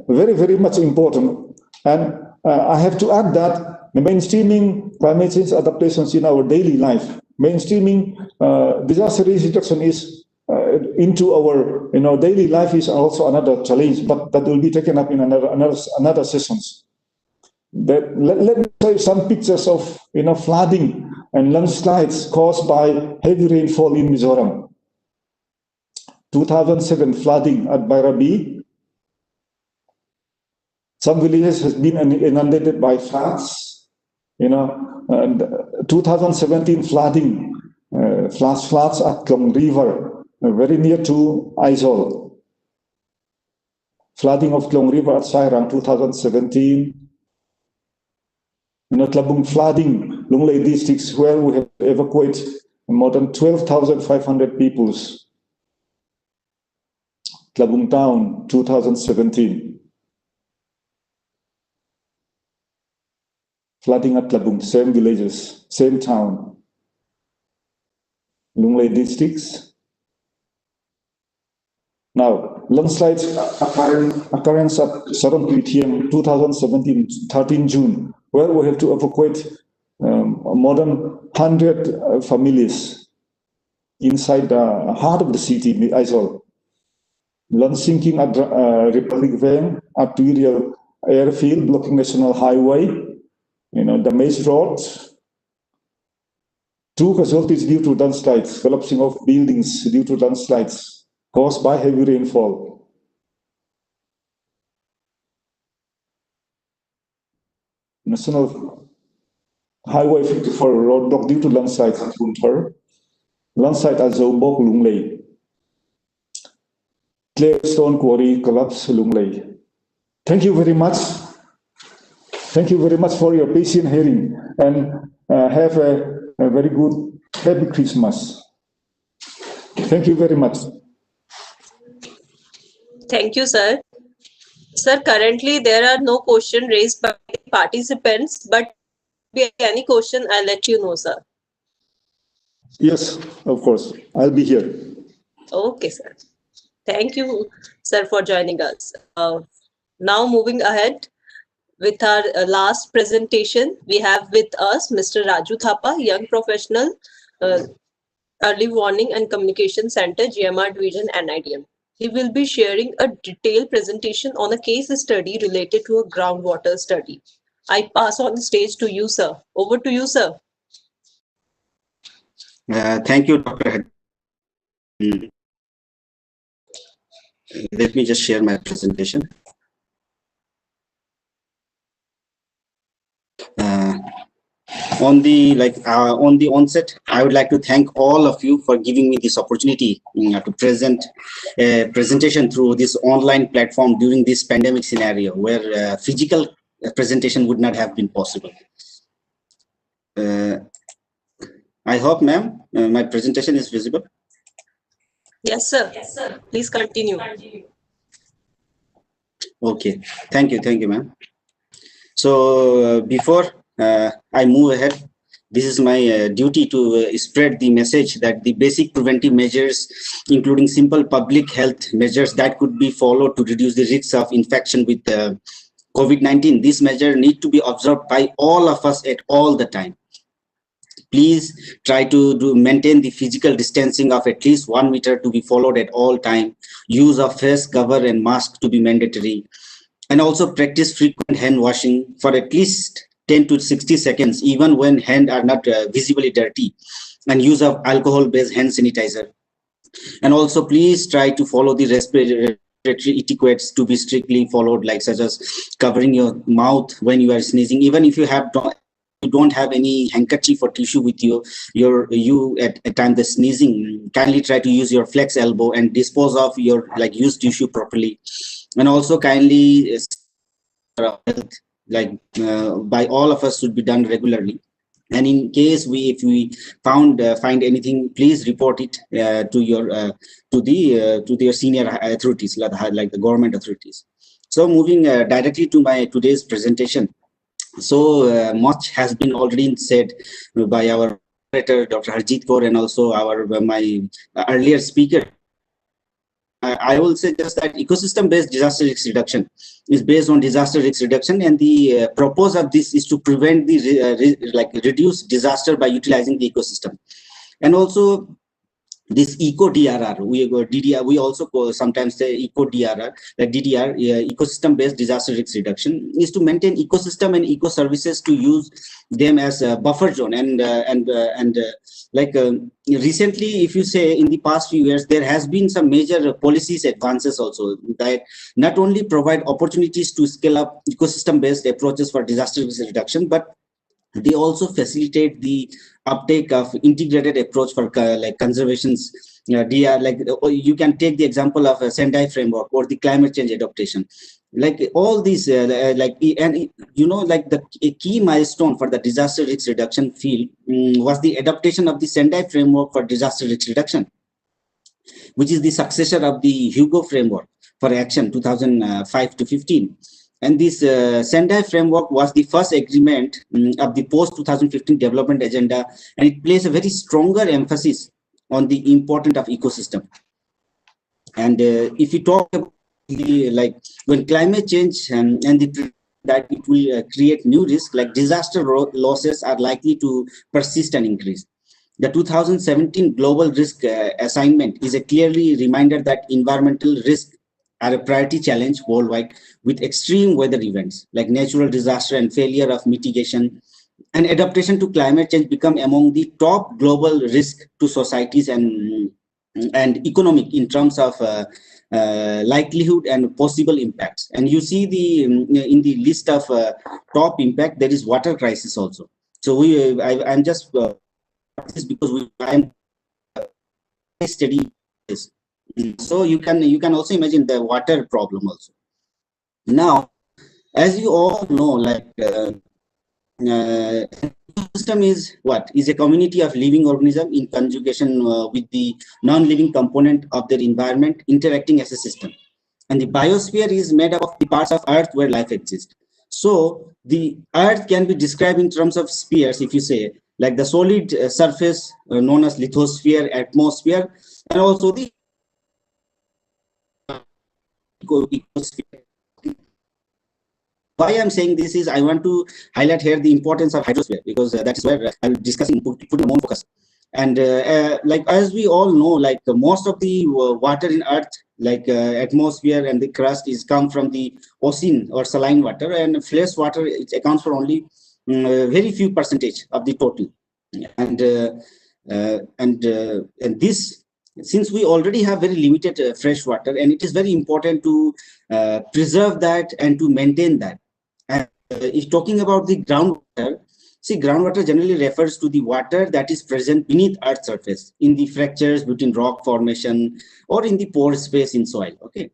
very, very much important. And I have to add that mainstreaming climate change adaptations in our daily life, mainstreaming disaster risk reduction is into our daily life is also another challenge, but that will be taken up in another sessions. Let me show you some pictures of flooding and landslides caused by heavy rainfall in Mizoram. 2007 flooding at Bairabi. Some villages has been inundated by floods. And 2017 flooding, floods at Klong River, very near to Aizawl. Flooding of Klong River at Sairang, 2017. Tlabung flooding, Lunglei districts, where we have evacuated more than 12,500 people. Tlabung town, 2017. Flooding at Tlabung, same villages, same town. Lunglei districts. Now, landslides occurrence at Sarong Pitiam, 2017, 13 June, where we have to evacuate more than 100 families inside the heart of the city, Aizawl. Land sinking at Republic Vang, at Tuirial Airfield, blocking National Highway, the Maze Road. 2 casualties due to landslides, collapsing of buildings due to landslides caused by heavy rainfall. National Highway 54 roadblock due to landslides at Hunter. Landslide at Zobok, Lunglei. Clearstone Quarry collapse, Lunglei. Thank you very much. Thank you very much for your patient hearing, and have a very good, happy Christmas. Thank you very much. Thank you, sir. Sir, currently there are no questions raised by participants, but if there any question, I'll let you know, sir. Yes, of course. I'll be here. Okay, sir. Thank you, sir, for joining us. Now moving ahead with our last presentation, we have with us Mr. Raju Thapa, young professional, Early Warning and Communication Center, GMR Division, NIDM. He will be sharing a detailed presentation on a case study related to a groundwater study. I pass on the stage to you, sir. Over to you, sir. Thank you, Dr. Let me just share my presentation. On the onset, I would like to thank all of you for giving me this opportunity to present a presentation through this online platform during this pandemic scenario where physical presentation would not have been possible. I hope, ma'am, my presentation is visible. Yes, sir. Yes, sir. Please continue. Okay, thank you, ma'am. So before I move ahead, this is my duty to spread the message that the basic preventive measures, including simple public health measures that could be followed to reduce the risks of infection with COVID-19, these measures need to be observed by all of us at all the time. Please try to maintain the physical distancing of at least 1 meter to be followed at all time. Use of face cover and mask to be mandatory. And also practice frequent hand washing for at least 10 to 60 seconds, even when hands are not visibly dirty, and use of alcohol-based hand sanitizer. And also please try to follow the respiratory etiquettes to be strictly followed, like such as covering your mouth when you are sneezing. Even if you don't have any handkerchief or tissue with you, at a time the sneezing, kindly try to use your flex elbow and dispose of your used tissue properly. And also kindly by all of us should be done regularly. And in case if we find anything, please report it to your senior authorities, like the government authorities. So moving directly to my today's presentation. So much has been already said by our moderator, Dr. Harjeet Kaur, and also my earlier speaker. I will say just that ecosystem-based disaster risk reduction is based on disaster risk reduction, and the purpose of this is to prevent the reduce disaster by utilizing the ecosystem. And also this eco DRR, we also sometimes say eco DRR, like DDR, ecosystem based disaster risk reduction, is to maintain ecosystem and eco services, to use them as a buffer zone. And recently, if you say in the past few years, there has been some major policies advances also that not only provide opportunities to scale up ecosystem based approaches for disaster risk reduction, but they also facilitate the uptake of integrated approach for conservations. You can take the example of a Sendai framework or the climate change adaptation. Like all these, a key milestone for the disaster risk reduction field was the adaptation of the Sendai framework for disaster risk reduction, which is the successor of the Hugo framework for action 2005 to 15. And this Sendai framework was the first agreement of the post-2015 development agenda, and it places a very stronger emphasis on the importance of ecosystem. And if you talk about when climate change and that it will create new risks, like disaster losses are likely to persist and increase. The 2017 Global Risk Assignment is a clearly reminder that environmental risk are a priority challenge worldwide, with extreme weather events like natural disaster and failure of mitigation and adaptation to climate change become among the top global risk to societies and economic in terms of likelihood and possible impacts. And you see in the list of top impact, there is water crisis also. So I'm just this because I'm study this. So you can also imagine the water problem also. Now, as you all know, ecosystem is a community of living organisms in conjugation with the non-living component of their environment interacting as a system. And the biosphere is made up of the parts of Earth where life exists. So the Earth can be described in terms of spheres, if you say, like the solid surface known as lithosphere, atmosphere, and also the ecosphere. Why I'm saying this is I want to highlight here the importance of hydrosphere, because that is where I'll discuss put more focus. And as we all know, most of the water in Earth, atmosphere and the crust, is come from the ocean or saline water, and fresh water, it accounts for only very few percentage of the total. And this, since we already have very limited fresh water, and it is very important to preserve that and to maintain that. And if talking about the groundwater, see, groundwater generally refers to the water that is present beneath Earth's surface in the fractures between rock formation or in the pore space in soil. Okay.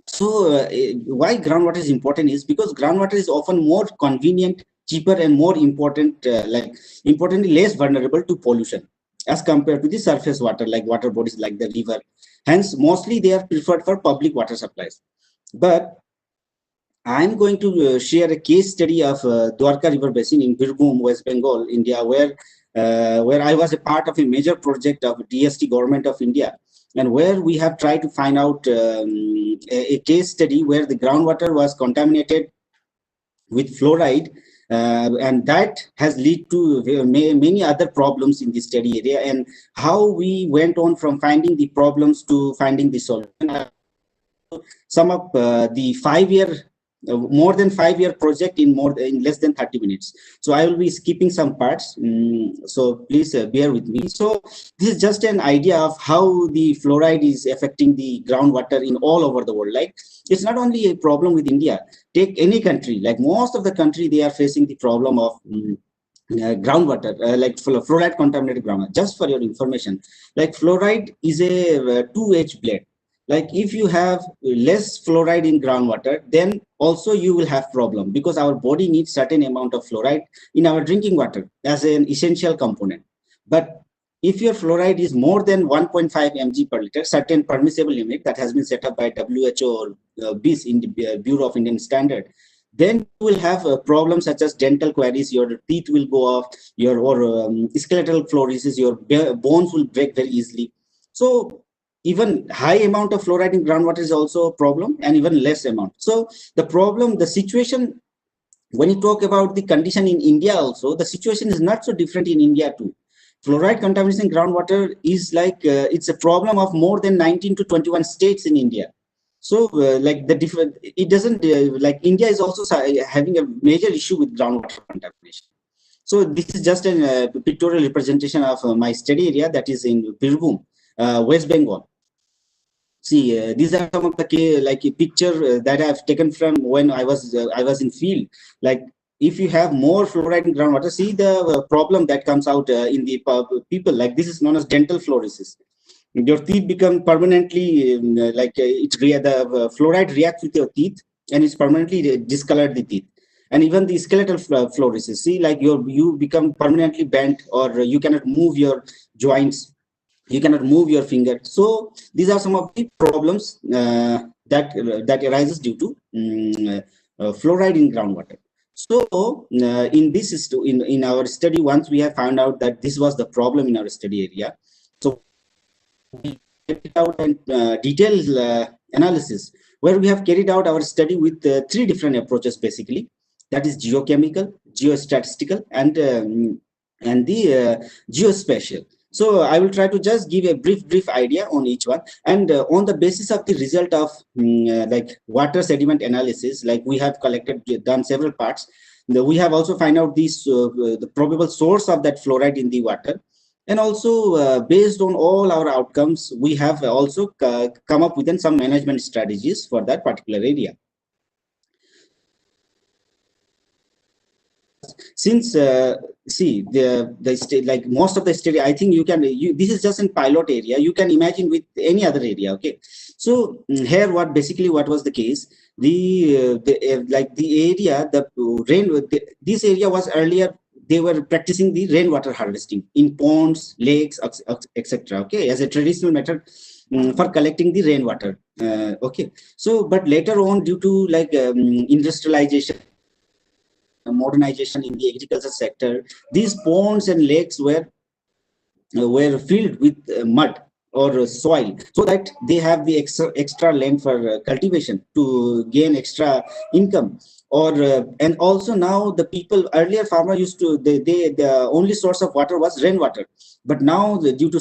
So why groundwater is important is because groundwater is often more convenient, cheaper, and more important, importantly less vulnerable to pollution as compared to the surface water, like water bodies like the river. Hence, mostly they are preferred for public water supplies. But I'm going to share a case study of Dwarka River Basin in Birbhum, West Bengal, India, where I was a part of a major project of DST Government of India, and where we have tried to find out a case study where the groundwater was contaminated with fluoride, and that has led to many other problems in the study area, and how we went on from finding the problems to finding the solution. Sum up the 5-year more than 5-year project in less than 30 minutes. So I will be skipping some parts, so please bear with me. So this is just an idea of how the fluoride is affecting the groundwater in all over the world. Like, it's not only a problem with India. Take any country, like most of the country, they are facing the problem of groundwater, like fluoride contaminated groundwater. Just for your information, like fluoride is a two-edged blade. Like, if you have less fluoride in groundwater, then also you will have problem, because our body needs certain amount of fluoride in our drinking water as an essential component. But if your fluoride is more than 1.5 mg per liter, certain permissible limit that has been set up by WHO or BIS, in the Bureau of Indian Standard, then you will have problems such as dental caries, your teeth will go off, skeletal fluorosis, your bones will break very easily. So even high amount of fluoride in groundwater is also a problem, and even less amount. So the situation, when you talk about the condition in India also, the situation is not so different in India too. Fluoride contamination in groundwater is like, it's a problem of more than 19 to 21 states in India. So like the different, it doesn't, like India is also having a major issue with groundwater contamination. So this is just a pictorial representation of my study area, that is in Birbhum, West Bengal. See, these are some of the like a picture that I've taken from when I was in field. Like, if you have more fluoride in groundwater, see the problem that comes out in the people. Like, this is known as dental fluorosis. Your teeth become permanently the fluoride reacts with your teeth, and it's permanently discolored the teeth. And even the skeletal fluorosis. See, like you become permanently bent, or you cannot move your joints, you cannot move your finger. So these are some of the problems that arises due to fluoride in groundwater. So in our study, once we have found out that this was the problem in our study area, so we carried out a detailed analysis, where we have carried out our study with 3 different approaches, basically. That is geochemical, geostatistical, and the geospatial. So I will try to just give a brief idea on each one, and on the basis of the result of like water sediment analysis, like we have done several parts. We have also find out the probable source of that fluoride in the water, and also based on all our outcomes, we have also come up with some management strategies for that particular area. Since see the like most of the study, I think this is just in pilot area, you can imagine with any other area. Okay, so here what was the case, the area, this area was earlier, they were practicing the rainwater harvesting in ponds, lakes, etc. Okay, as a traditional method for collecting the rainwater. Okay, so but later on, due to like industrialization, modernization in the agriculture sector, these ponds and lakes were filled with mud or soil, so that they have the extra land for cultivation to gain extra income. Or and also now the people, earlier farmer used to, the only source of water was rainwater, but now due to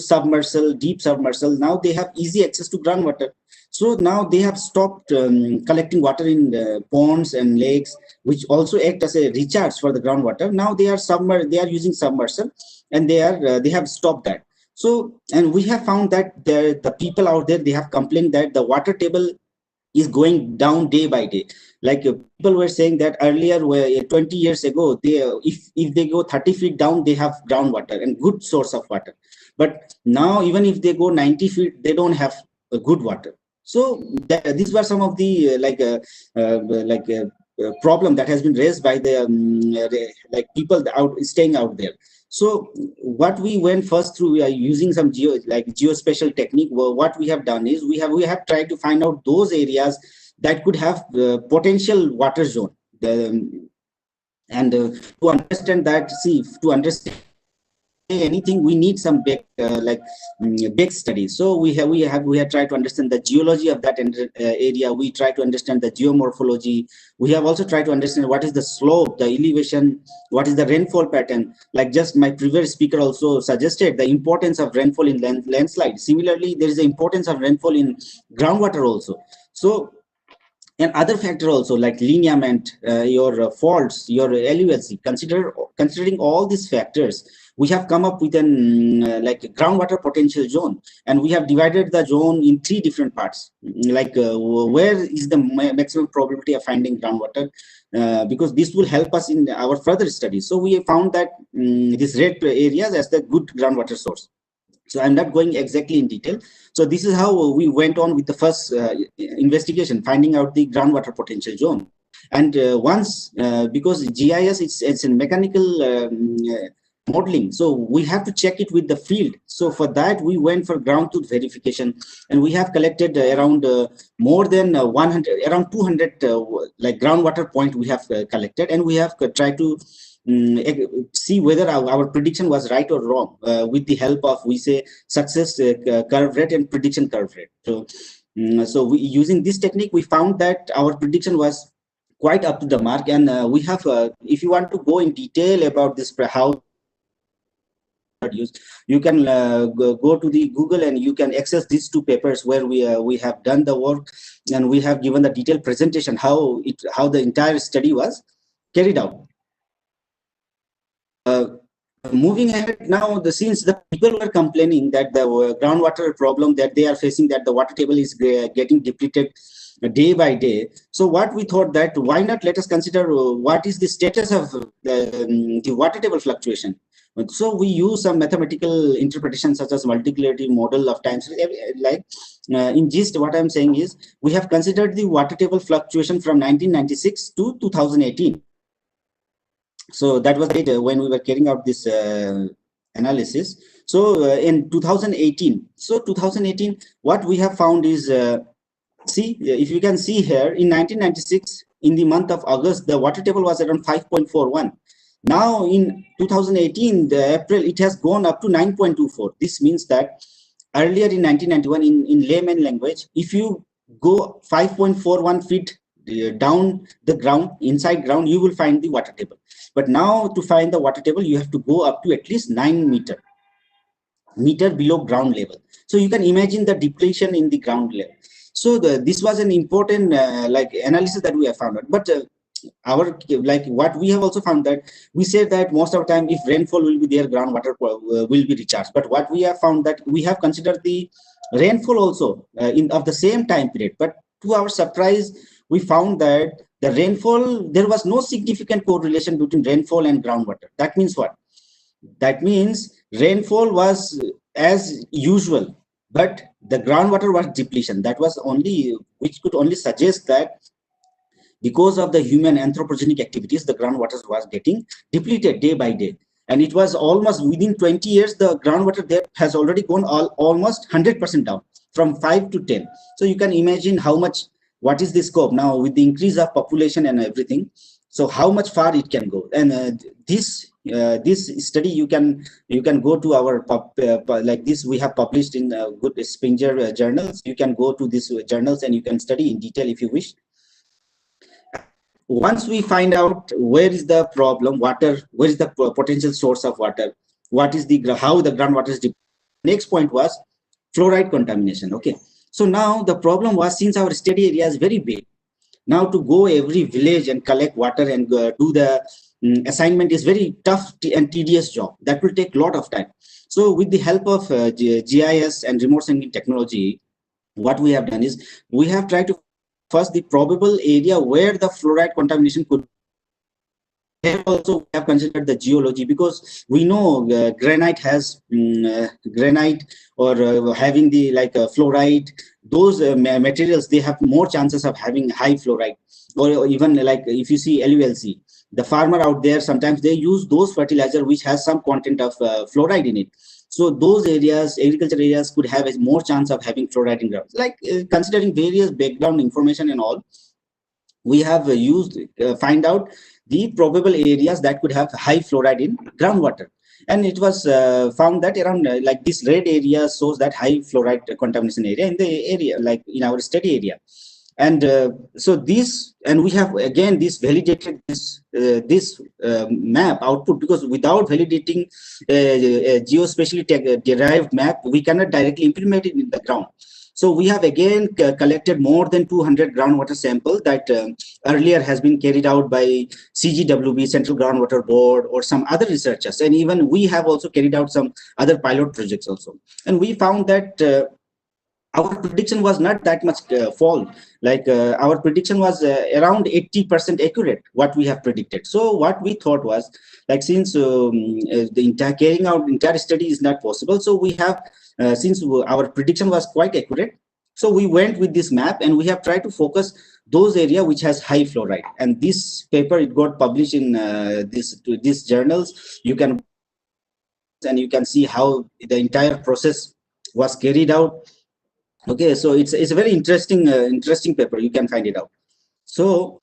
deep submersal, now they have easy access to groundwater. So now they have stopped collecting water in ponds and lakes, which also act as a recharge for the groundwater. Now they are using submersal, and they have stopped that. So, and we have found that the people out there, they have complained that the water table is going down day by day. Like people were saying that earlier, where 20 years ago, they if they go 30 feet down, they have groundwater and good source of water. But now, even if they go 90 feet, they don't have a good water. So these were some of the problem that has been raised by the like people staying out there. So what we went first through, we are using some geospatial technique. What we have done is we have tried to find out those areas that could have potential water zone. To understand that, to understand anything, we need some big big studies. So we have tried to understand the geology of that area. We try to understand the geomorphology. We have also tried to understand what is the slope, the elevation, what is the rainfall pattern. Like just my previous speaker also suggested the importance of rainfall in landslide. Similarly, there is the importance of rainfall in groundwater also. So and other factor also like lineament, your faults, your LULC. Considering all these factors, we have come up with an like a groundwater potential zone, and we have divided the zone in 3 different parts. Like where is the maximum probability of finding groundwater, because this will help us in our further studies. So we have found that these red areas as the good groundwater source. So I'm not going exactly in detail. So this is how we went on with the first investigation, finding out the groundwater potential zone. And once, because GIS, it's a mechanical modeling, so we have to check it with the field. So for that, we went for ground truth verification, and we have collected around more than 100, around 200 like groundwater point we have collected, and we have tried to see whether our prediction was right or wrong with the help of, we say, success curve rate and prediction curve rate. So using this technique, we found that our prediction was quite up to the mark. And we have, if you want to go in detail about this, how you can go to the Google and you can access these 2 papers where we have done the work, and we have given the detailed presentation how the entire study was carried out. Moving ahead now, since the people were complaining that the groundwater problem that they are facing, that the water table is getting depleted day by day. So what we thought, that why not let us consider what is the status of the water table fluctuation. So we use some mathematical interpretation such as multiplicative model of times. Like in gist, what I'm saying is we have considered the water table fluctuation from 1996 to 2018. So that was it when we were carrying out this analysis. So in 2018, what we have found is, see, if you can see here, in 1996, in the month of August, the water table was around 5.41. Now in 2018, the April, it has gone up to 9.24. This means that earlier in 1991, in layman language, if you go 5.41 feet down the ground, inside ground, you will find the water table. But now to find the water table, you have to go up to at least 9 meter below ground level. So you can imagine the depletion in the ground level. So this was an important like analysis that we have found out. But what we have also found, that we say that most of the time, if rainfall will be there, groundwater will be recharged. But what we have found, that we have considered the rainfall also of the same time period. But to our surprise, we found that the rainfall, there was no significant correlation between rainfall and groundwater. That means what? That means rainfall was as usual, but the groundwater was depletion. That was only, which could only suggest that because of the human anthropogenic activities, the groundwater was getting depleted day by day. And it was almost within 20 years, the groundwater depth has already gone almost 100% down, from 5 to 10. So you can imagine how much, what is the scope now with the increase of population and everything. So how much far it can go. And this study, you can go to our like this, we have published in good Springer journals. You can go to these journals and you can study in detail if you wish. Once we find out where is the problem, water, where is the potential source of water, what is the, how the groundwater is depleted. Next point was fluoride contamination. Okay, so now the problem was, since our study area is very big, now to go every village and collect water and do the assignment is very tough and tedious job. That will take a lot of time. So with the help of GIS and remote sensing technology, what we have done is we have tried to first the probable area where the fluoride contamination could. Here also we have considered the geology, because we know granite has granite, or having the fluoride, those materials, they have more chances of having high fluoride. Or even like if you see LULC, the farmer out there, sometimes they use those fertilizer which has some content of fluoride in it. So those areas, agriculture areas, could have a more chance of having fluoride in ground. Considering various background information and all, we have used find out the probable areas that could have high fluoride in groundwater. And it was found that around this red area shows that high fluoride contamination area in the area, like in our study area. And so this, and we have again this validated this map output, because without validating a geospatially derived map, we cannot directly implement it in the ground. So we have again collected more than 200 groundwater samples that earlier has been carried out by CGWB, Central Groundwater Board, or some other researchers. And even we have also carried out some other pilot projects also. And we found that our prediction was not that much false. Our prediction was around 80% accurate, what we have predicted. So what we thought was, since the carrying out entire study is not possible, so we have, since our prediction was quite accurate, so we went with this map, and we have tried to focus those areas which has high fluoride. And this paper, it got published in these journals. You can, and you can see how the entire process was carried out. Okay, so it's a very interesting interesting paper. You can find it out. So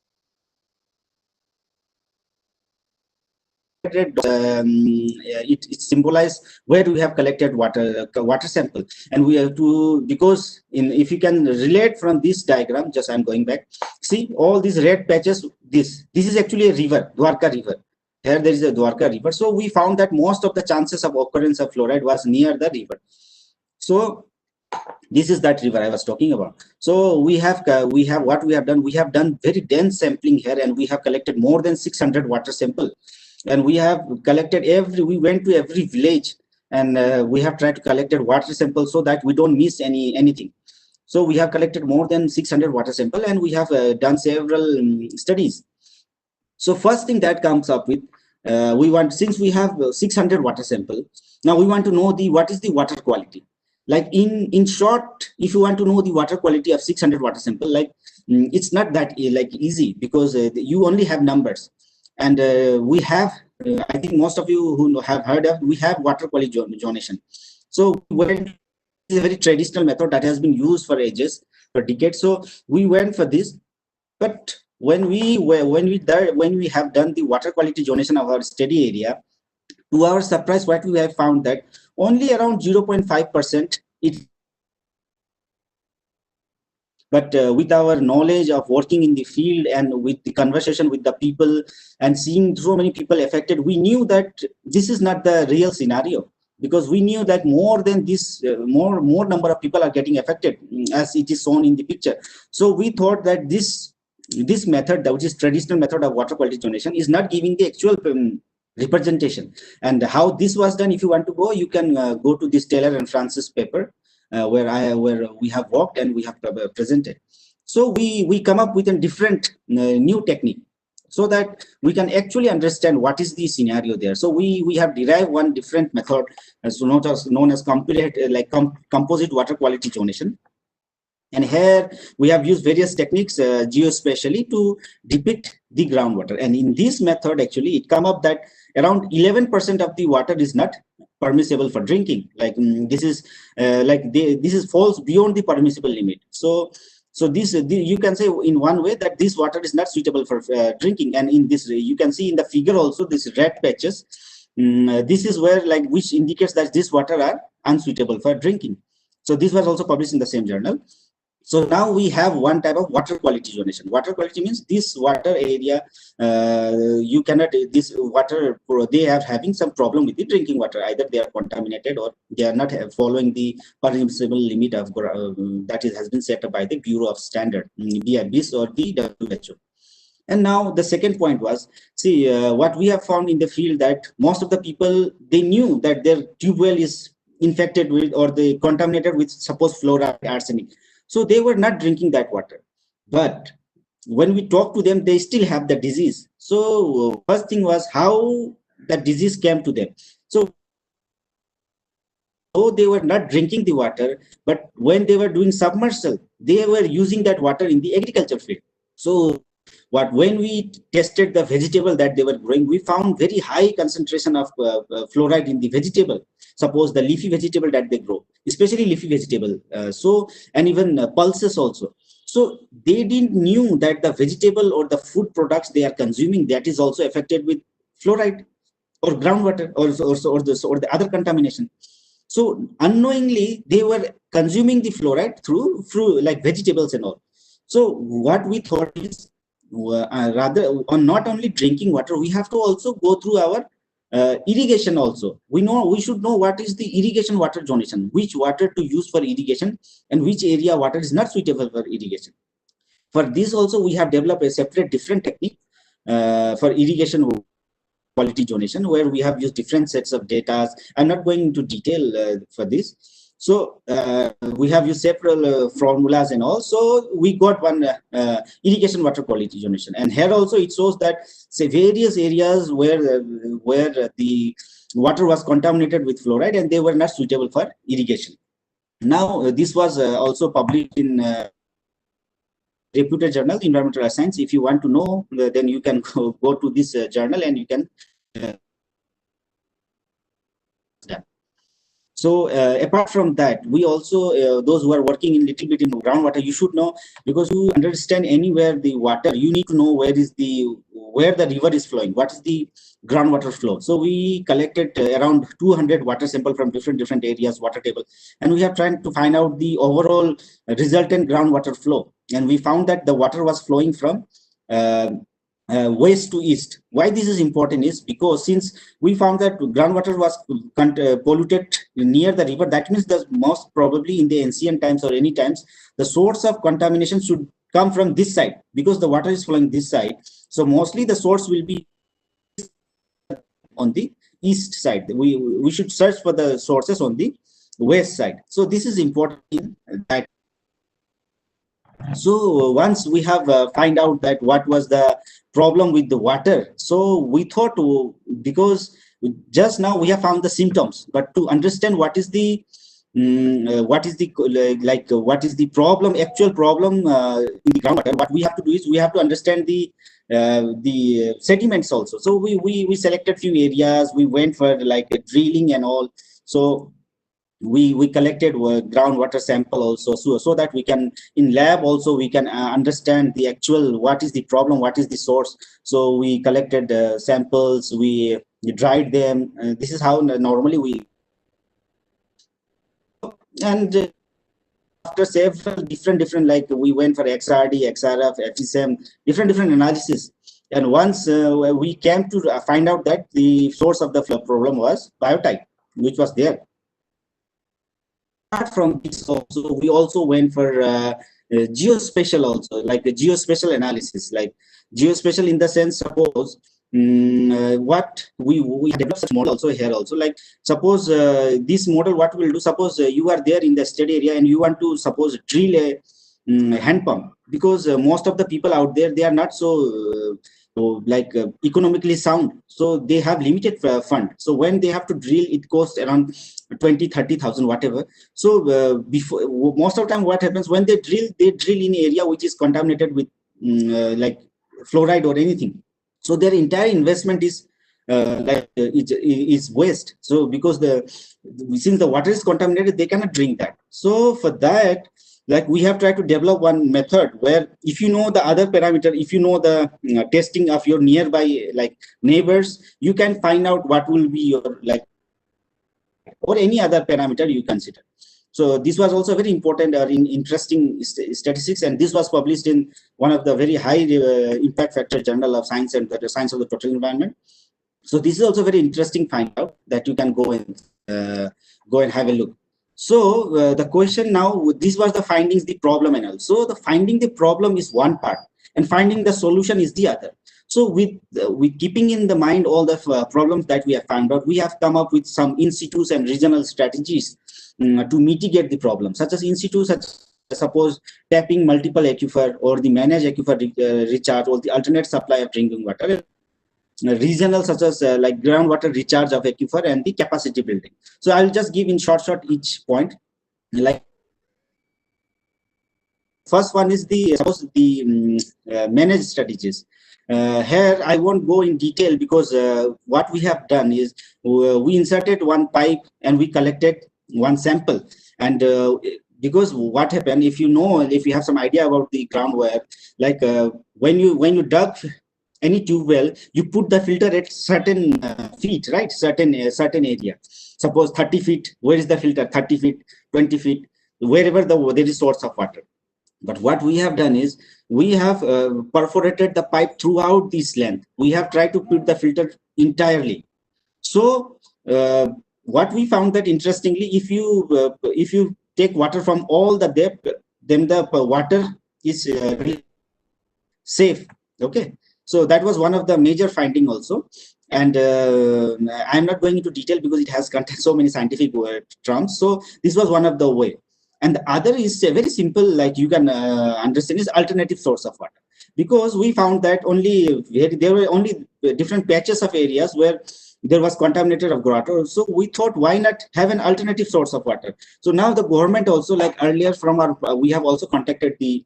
it symbolizes where we have collected water sample, and we have to, because if you can relate from this diagram, just I'm going back, see all these red patches, this is actually a river, Dwarka river. Here there is a Dwarka river. So we found that most of the chances of occurrence of fluoride was near the river. So this is that river I was talking about. So we have what we have done. We have done very dense sampling here, and we have collected more than 600 water sample. And we have collected we went to every village, and we have tried to collect water sample so that we don't miss anything. So we have collected more than 600 water sample, and we have done several studies. So first thing that comes up with, since we have 600 water sample, now we want to know what is the water quality. In short, if you want to know the water quality of 600 water sample, it's not that easy, because you only have numbers. And we have, I think most of you who have heard of, we have water quality zonation. So it's a very traditional method that has been used for ages, for decades. So we went for this. But when we have done the water quality zonation of our study area, to our surprise, what we have found that only around 0.5% it. But with our knowledge of working in the field, and with the conversation with the people, and seeing so many people affected, we knew that this is not the real scenario, because we knew that more than this, more number of people are getting affected, as it is shown in the picture. So we thought that this method, which is traditional method of water quality zonation, is not giving the actual representation. And how this was done, if you want to go, you can go to this Taylor and Francis paper, where we have worked and we have presented. So we come up with a different new technique, so that we can actually understand what is the scenario there. So we have derived one different method, known as composite water quality zonation. And here we have used various techniques geospatially to depict the groundwater. And in this method, actually, it come up that around 11% of the water is not permissible for drinking. This is falls beyond the permissible limit. So this you can say in one way that this water is not suitable for drinking. And in this, you can see in the figure also, this red patches. This is where which indicates that this water are unsuitable for drinking. So this was also published in the same journal. So now we have one type of water quality zonation. Water quality means this water area, you cannot, this water, they are having some problem with the drinking water. Either they are contaminated, or they are not following the permissible limit of that has been set up by the Bureau of Standard, BIS or the WHO. And now the second point was, see, what we have found in the field, that most of the people, they knew that their tube well is infected with, or they contaminated with, suppose, fluoride, arsenic. So they were not drinking that water. but when we talk to them, they still have the disease. So first thing was how the disease came to them. So though they were not drinking the water, but when they were doing submersible, they were using that water in the agriculture field. So when we tested the vegetable that they were growing, we found very high concentration of fluoride in the vegetable. Suppose the leafy vegetable that they grow, especially leafy vegetable, and even pulses also. So they didn't knew that the vegetable or the food products they are consuming, that is also affected with fluoride or groundwater or the other contamination. So unknowingly they were consuming the fluoride through like vegetables and all. So what we thought is, rather on not only drinking water, we have to also go through our irrigation also. We should know what is the irrigation water zonation, which water to use for irrigation and which area water is not suitable for irrigation. For this also we have developed a separate different technique for irrigation quality zonation, where we have used different sets of data. I'm not going into detail for this. So we have used several formulas and all. So we got one irrigation water quality zonation, and here also it shows that say various areas where the water was contaminated with fluoride and they were not suitable for irrigation. Now this was also published in reputed journal, Environmental Science. If you want to know, then you can go to this journal and you can. So apart from that, we also those who are working in little bit in groundwater, you should know, because to understand anywhere the water, you need to know where the river is flowing, what is the groundwater flow. So we collected around 200 water sample from different areas, water table, and we have tried to find out the overall resultant groundwater flow, and we found that the water was flowing from west to east. Why this is important is because since we found that groundwater was polluted near the river, that means that most probably in the ancient times or any times, the source of contamination should come from this side, because the water is flowing this side. So mostly the source will be on the east side. We should search for the sources on the west side. So this is important that. So once we have find out that what was the problem with the water, so we thought because just now we have found the symptoms, but to understand what is the what is the problem, actual problem in the groundwater, what we have to do is we have to understand the sediments also. So we selected few areas, we went for like drilling and all. So we collected groundwater sample also, so that we can in lab also we can understand the actual what is the problem, what is the source. So we collected samples, we dried them. This is how normally we, and after several different like we went for XRD, XRF, FSM, different analysis, and once we came to find out that the source of the problem was biotype, which was there. Apart from this also, we also went for geospatial also, like a geospatial analysis, like geospatial in the sense, suppose what we developed such model also here also, like suppose this model, what we'll do, suppose you are there in the study area and you want to suppose drill a hand pump, because most of the people out there, they are not so economically sound, so they have limited fund. So when they have to drill, it costs around 20,000-30,000 whatever. So before, most of the time what happens when they drill in area which is contaminated with like fluoride or anything, so their entire investment is is waste. So because since the water is contaminated, they cannot drink that. So for that, like we have tried to develop one method where if you know the other parameter, if you know the testing of your nearby like neighbors, you can find out what will be your like or any other parameter you consider. So this was also very important or interesting statistics, and this was published in one of the very high impact factor journal of science and the science of the total environment. So this is also very interesting find out that you can go and have a look. So the question now, this was the findings, the problem, and also the finding the problem is one part and finding the solution is the other. So with keeping in the mind all the problems that we have found out, we have come up with some in situ and regional strategies to mitigate the problem, such as in situ, such suppose tapping multiple aquifer or the managed aquifer recharge or the alternate supply of drinking water. Regional such as like groundwater recharge of aquifer and the capacity building. So I'll just give in short each point. Like first one is the suppose the managed strategies. Here I won't go in detail because what we have done is we inserted one pipe and we collected one sample. And because what happened, if you have some idea about the groundwater, like when you dug any tube well, you put the filter at certain feet, right? Certain area. Suppose 30 feet. Where is the filter? 30 feet, 20 feet, wherever there is source of water. But what we have done is we have perforated the pipe throughout this length. We have tried to put the filter entirely. So what we found that interestingly, if you take water from all the depth, then the water is really safe. Okay. So that was one of the major finding also. And I'm not going into detail because it has contained so many scientific terms. So this was one of the way. And the other is very simple, like you can understand, is alternative source of water. Because we found that there were only different patches of areas where there was contaminated of groundwater. So we thought, why not have an alternative source of water? So now the government also, like earlier from we have also contacted the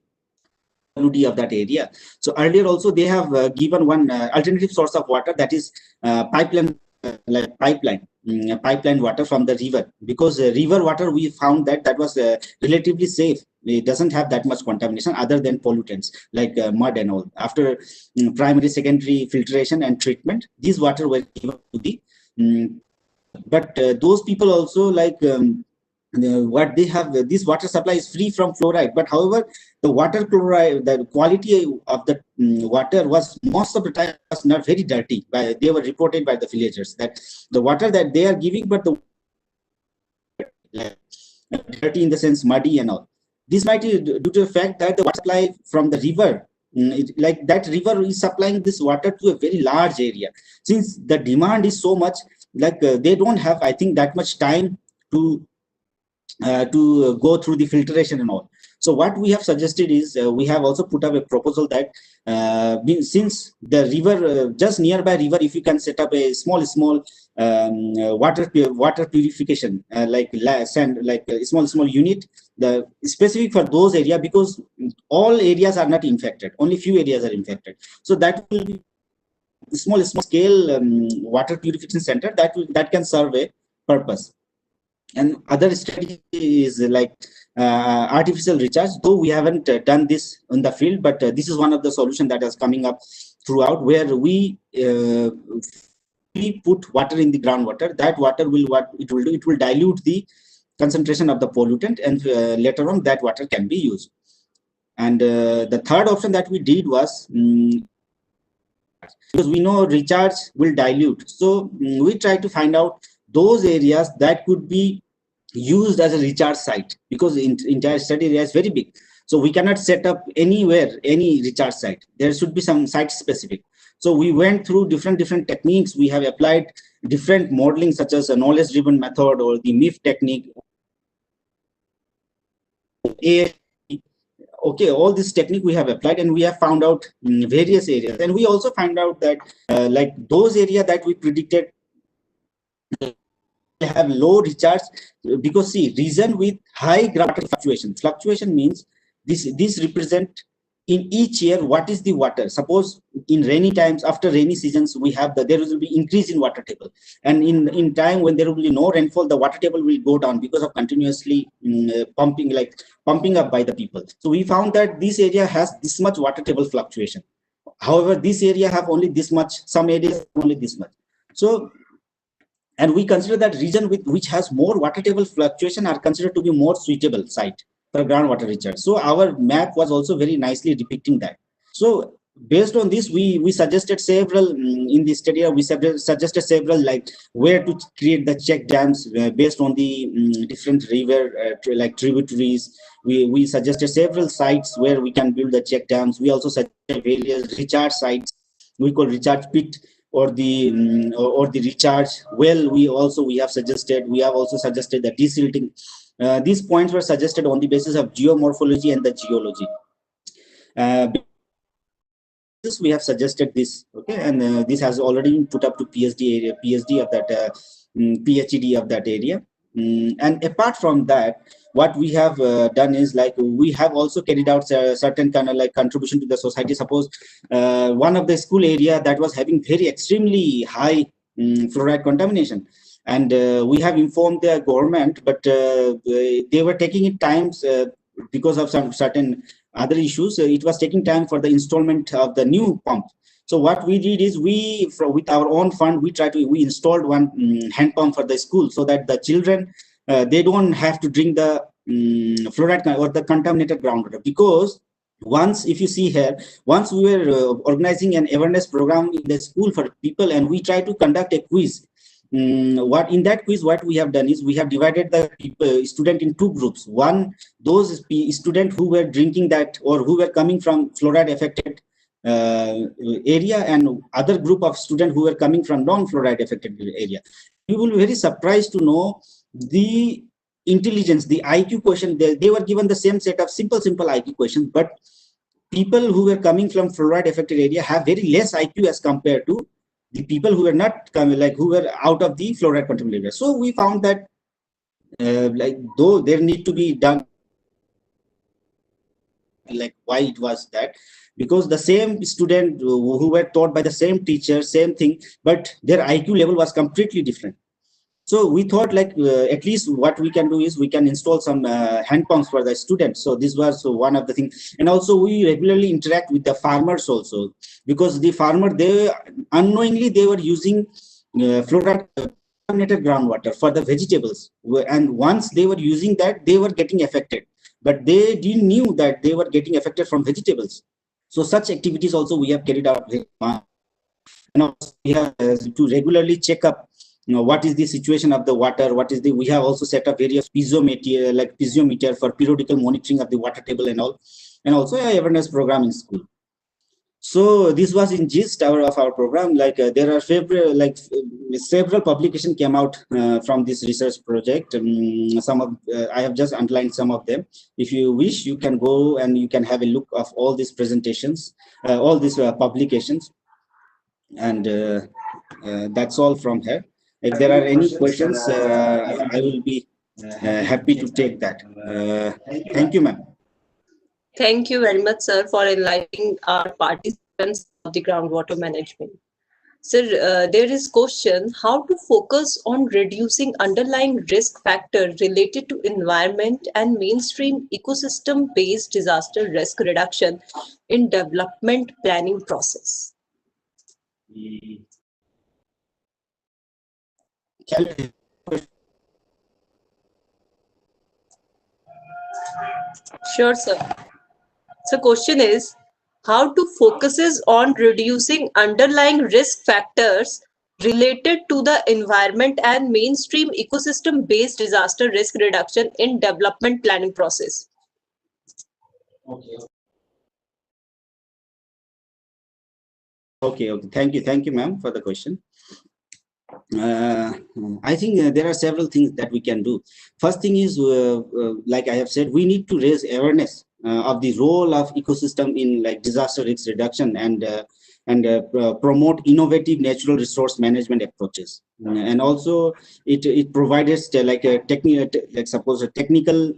of that area. So earlier also they have given one alternative source of water, that is pipeline water from the river, because river water we found that was relatively safe. It doesn't have that much contamination other than pollutants like mud and all. After primary, secondary filtration and treatment, these water were given to the but those people also, like what they have, this water supply is free from fluoride, but however the water chloride, the quality of the water was most of the time was not very dirty. They were reported by the villagers that the water that they are giving, but the dirty in the sense muddy and all. This might be due to the fact that the water supply from the river, like that river is supplying this water to a very large area. Since the demand is so much, like they don't have, I think, that much time to go through the filtration and all. So what we have suggested is we have also put up a proposal that since the river, just nearby river, if you can set up a small water purification, like sand, like a small unit, the specific for those areas, because all areas are not infected, only few areas are infected. So that will be small scale water purification center that can serve a purpose. And other strategy is like artificial recharge, though we haven't done this in the field, but this is one of the solutions that is coming up throughout, where we put water in the groundwater. That water will, what it will do, it will dilute the concentration of the pollutant, and later on that water can be used. And the third option that we did was, because we know recharge will dilute, so we try to find out those areas that could be used as a recharge site, because the entire study area is very big. So we cannot set up anywhere any recharge site. There should be some site specific. So we went through different techniques. We have applied different modeling, such as a knowledge driven method or the MIF technique. Okay, all this technique we have applied, and we have found out various areas. And we also find out that like those areas that we predicted have low recharge, because see, reason with high groundwater fluctuation means this represent in each year what is the water. Suppose in rainy times, after rainy seasons, we have there will be increase in water table, and in time when there will be no rainfall, the water table will go down because of continuously pumping up by the people. So we found that this area has this much water table fluctuation. However, this area have only this much, some areas only this much. So, and we consider that region which has more water table fluctuation are considered to be more suitable site for groundwater recharge. So our map was also very nicely depicting that. So based on this, we suggested several in this study. We suggested several, like where to create the check dams based on the different river like tributaries. We suggested several sites where we can build the check dams. We also suggested various recharge sites. We call recharge pit, or the recharge well. We have also suggested the desilting These points were suggested on the basis of geomorphology and the geology. We have suggested this, okay, and this has already been put up to PhD of that PhD of that area. And apart from that, what we have done is like we have also carried out certain kind of like contribution to the society. Suppose one of the school area that was having very extremely high fluoride contamination, and we have informed the government, but they were taking it times because of some certain other issues. It was taking time for the installment of the new pump. So what we did is with our own fund, we installed one hand pump for the school, so that the children they don't have to drink the fluoride or the contaminated groundwater. Because once, if you see here, once we were organizing an awareness program in the school for people, and we try to conduct a quiz. What in that quiz, what we have done is we have divided the student in two groups. One, those students who were drinking that or who were coming from fluoride affected area, and other group of students who were coming from non-fluoride affected area. You will be very surprised to know the intelligence, the IQ question. They were given the same set of simple IQ questions, but people who were coming from fluoride affected area have very less IQ as compared to the people who were not coming, like who were out of the fluoride contaminated area. So we found that like though there need to be done, like why it was that, because the same student who were taught by the same teacher, same thing, but their IQ level was completely different. So we thought like at least what we can do is we can install some hand pumps for the students. So this was one of the things. And also we regularly interact with the farmers also, because the farmer, they unknowingly they were using fluoride contaminated groundwater for the vegetables, and once they were using that, they were getting affected, but they didn't knew that they were getting affected from vegetables. So such activities also we have carried out, and also we have to regularly check up what is the situation of the water, we have also set up various piezometer for periodical monitoring of the water table and all, and also a awareness program in school. So this was in gist of our program. Like there are several publications came out from this research project. Some of I have just underlined some of them. If you wish, you can go and you can have a look of all these presentations, all these publications, and that's all from here. If there are any questions, I will be happy to take that. Thank you, ma'am. Thank you very much, sir, for enlightening our participants of the groundwater management. Sir, there is question how to focus on reducing underlying risk factor related to environment and mainstream ecosystem-based disaster risk reduction in development planning process. Sure, sir. So question is, how to focuses on reducing underlying risk factors related to the environment and mainstream ecosystem-based disaster risk reduction in development planning process. Okay. Thank you, ma'am, for the question. I think there are several things that we can do. First thing is, like I have said, we need to raise awareness of the role of ecosystem in like disaster risk reduction, and promote innovative natural resource management approaches. And also it provides like a technical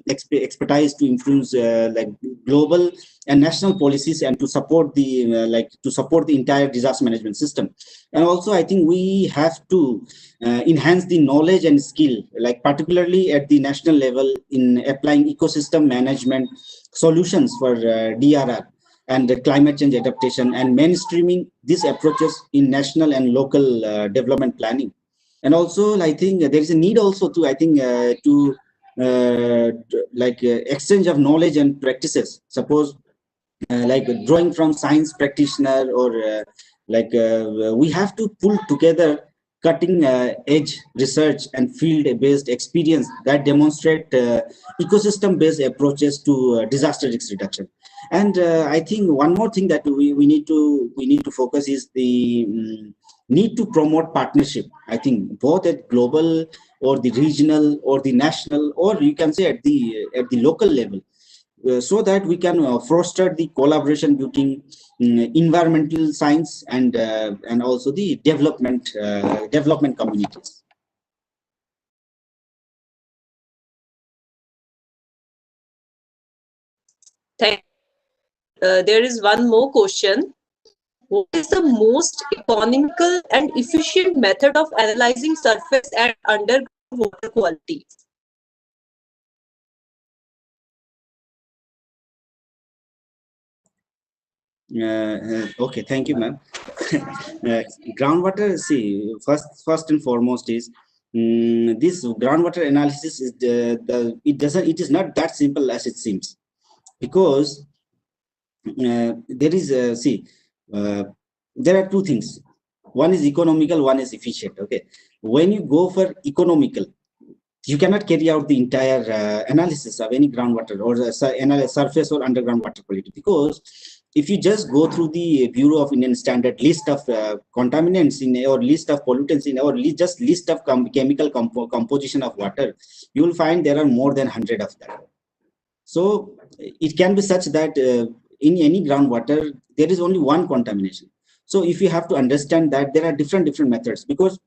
expertise to influence like global and national policies, and to support the entire disaster management system. And also I think we have to enhance the knowledge and skill, like particularly at the national level, in applying ecosystem management solutions for DRR and climate change adaptation, and mainstreaming these approaches in national and local development planning. And also I think there is a need also to exchange of knowledge and practices. Suppose like drawing from science practitioner, or we have to pull together cutting edge research and field based experience that demonstrate ecosystem based approaches to disaster risk reduction. And I think one more thing that we need to focus is the need to promote partnership. I think both at global or the regional or the national, or you can say at the local level, so that we can foster the collaboration between environmental science and also the development communities. Thank there is one more question. What is the most economical and efficient method of analyzing surface and underground water quality? Okay, thank you, ma'am. Groundwater, see, first and foremost is this groundwater analysis is it is not that simple as it seems, because there is there are two things. One is economical, one is efficient. Okay, when you go for economical, you cannot carry out the entire analysis of any groundwater or surface or underground water quality, because if you just go through the Bureau of Indian Standard list of contaminants in or list of pollutants in or just list of chemical composition of water, you will find there are more than 100 of them. So it can be such that in any groundwater there is only one contamination. So if you have to understand that there are different methods, because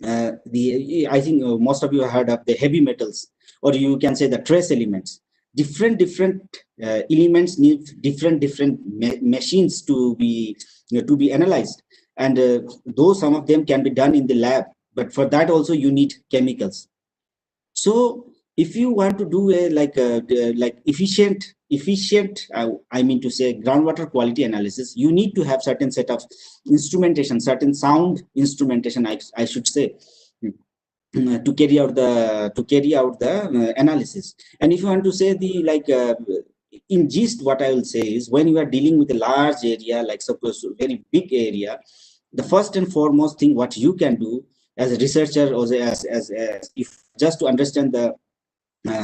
I think most of you have heard of the heavy metals, or you can say the trace elements. Different elements need different machines to be analyzed, and though some of them can be done in the lab, but for that also you need chemicals. So if you want to do a like efficient I mean to say groundwater quality analysis, you need to have certain set of instrumentation, certain sound instrumentation, I should say, to carry out the analysis. And if you want to say the in gist, what I will say is, when you are dealing with a large area, like suppose a very big area, the first and foremost thing what you can do as a researcher, or as if just to understand the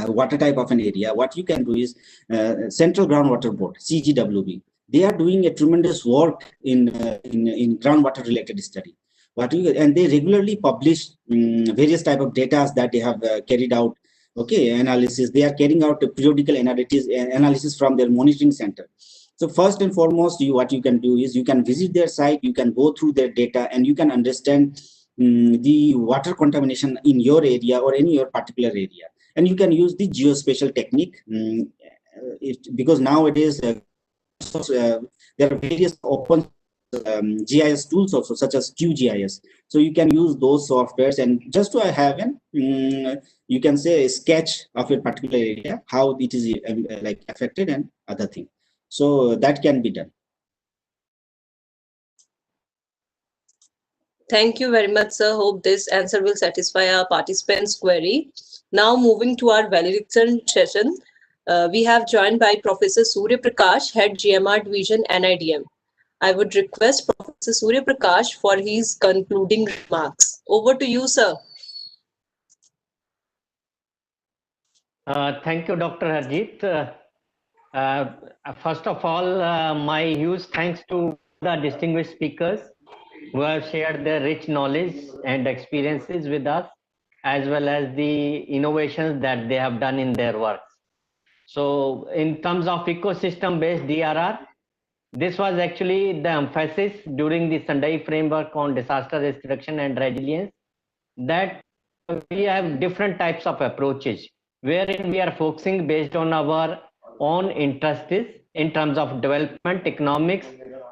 water type of an area, what you can do is Central Groundwater Board, CGWB, they are doing a tremendous work in groundwater related study. And they regularly publish various type of data that they have carried out. Okay, analysis. They are carrying out a periodical analysis from their monitoring center. So first and foremost, what you can do is you can visit their site, you can go through their data, and you can understand the water contamination in your area or in your particular area. And you can use the geospatial technique, because nowadays there are various open GIS tools also, such as QGIS. So you can use those softwares, and just to have an you can say a sketch of a particular area, how it is like affected and other thing. So that can be done. Thank you very much, sir. Hope this answer will satisfy our participants' query. Now moving to our validation session, we have joined by Professor Surya Prakash, Head GMR Division, NIDM. I would request Professor Surya Prakash for his concluding remarks. Over to you, sir. Thank you, Dr. Harjeet. First of all, my huge thanks to the distinguished speakers who have shared their rich knowledge and experiences with us, as well as the innovations that they have done in their works. So in terms of ecosystem-based DRR, this was actually the emphasis during the Sendai framework on disaster risk reduction and resilience, that we have different types of approaches, wherein we are focusing based on our own interests in terms of development, economics,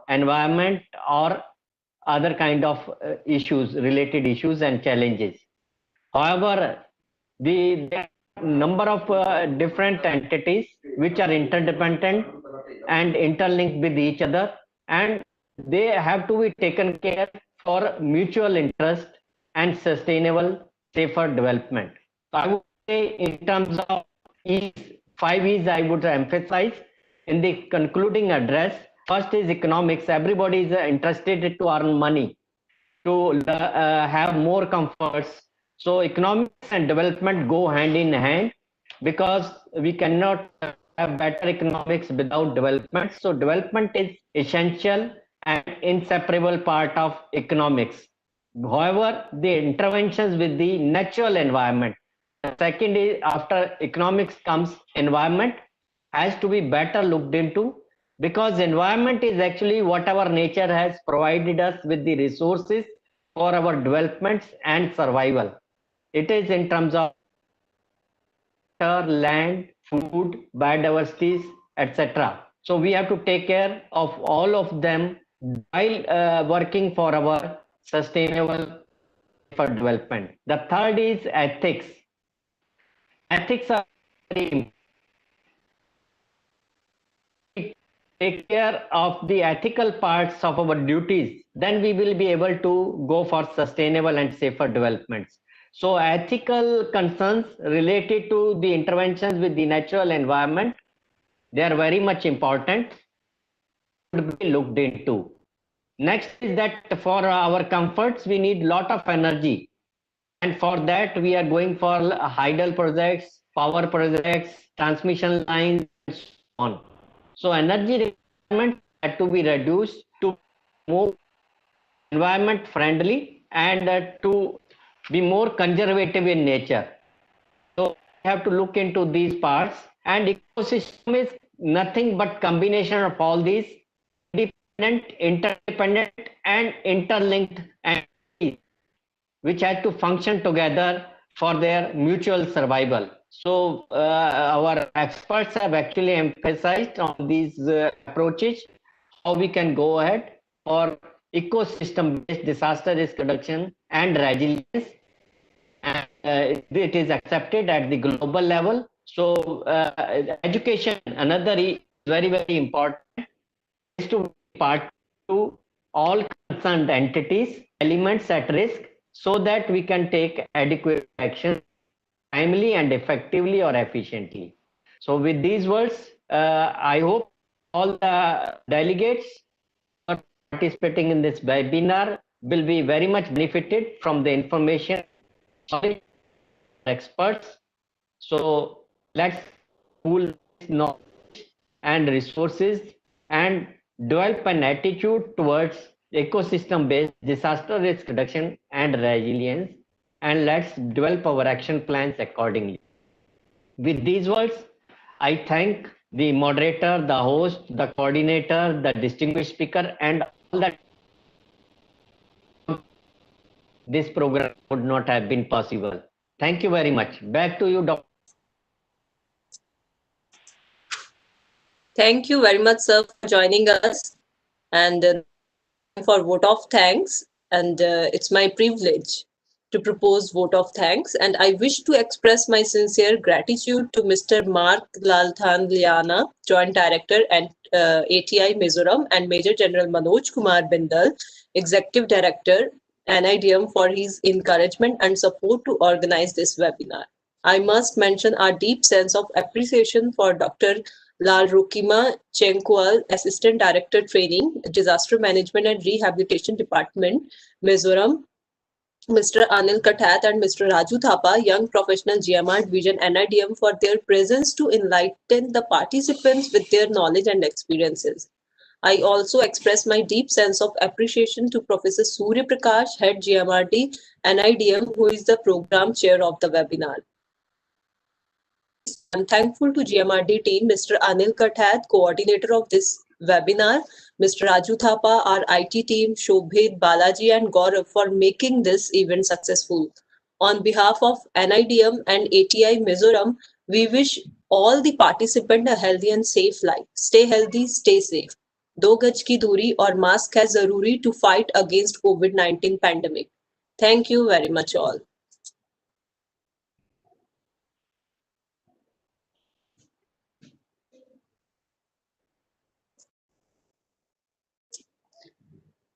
environment, or other kind of related issues and challenges. However, there are number of different entities which are interdependent and interlinked with each other, and they have to be taken care for mutual interest and sustainable, safer development. So I would say, in terms of E's, 5 E's, I would emphasize in the concluding address. First is economics. Everybody is interested to earn money, to have more comforts. So economics and development go hand in hand, because we cannot have better economics without development. So development is essential and inseparable part of economics. However, the interventions with the natural environment. The second is after economics comes environment has to be better looked into, because environment is actually whatever nature has provided us with the resources for our developments and survival. It is in terms of water, land, food, biodiversities, etc. So we have to take care of all of them while working for our sustainable for development. The third is ethics. Ethics are very important. Take care of the ethical parts of our duties, then we will be able to go for sustainable and safer developments. So ethical concerns related to the interventions with the natural environment, they are very much important to be looked into. Next is that for our comforts, we need lot of energy. And for that, we are going for hydel projects, power projects, transmission lines, and so on. So energy requirements had to be reduced to more environment friendly and to be more conservative in nature. So we have to look into these parts, and ecosystem is nothing but combination of all these independent, interdependent, and interlinked entities which had to function together for their mutual survival. So our experts have actually emphasized on these approaches, how we can go ahead for ecosystem-based disaster risk reduction and resilience. And it is accepted at the global level. So education, another very, very important, is to be part to all concerned entities, elements at risk, so that we can take adequate action timely and effectively or efficiently. So with these words, I hope all the delegates participating in this webinar will be very much benefited from the information experts. So let's pool knowledge and resources and develop an attitude towards ecosystem-based disaster risk reduction and resilience, and let's develop our action plans accordingly. With these words, I thank the moderator, the host, the coordinator, the distinguished speaker, and all that. This program would not have been possible. Thank you very much. Back to you, Dr. Thank you very much, sir, for joining us. And for vote of thanks. And it's my privilege to propose vote of thanks. And I wish to express my sincere gratitude to Mr. Mark Lalthanliana, Joint Director at ATI Mizoram, and Major General Manoj Kumar Bindal, Executive Director, NIDM, for his encouragement and support to organize this webinar. I must mention our deep sense of appreciation for Dr. Lal Rukima Chenkwal, Assistant Director Training, Disaster Management and Rehabilitation Department, Mizoram, Mr. Anil Kathat and Mr. Raju Thapa, Young Professional GMR Division NIDM, for their presence to enlighten the participants with their knowledge and experiences. I also express my deep sense of appreciation to Professor Surya Prakash, Head GMRD NIDM, who is the Program Chair of the webinar. I'm thankful to GMRD team, Mr. Anil Kathat, coordinator of this webinar, Mr. Raju Thapa, our IT team, Shobhit, Balaji, and Gaurav for making this event successful. On behalf of NIDM and ATI Mizoram, we wish all the participants a healthy and safe life. Stay healthy, stay safe. 2 गज की दूरी और mask है जरूरी to fight against COVID-19 pandemic. Thank you very much all.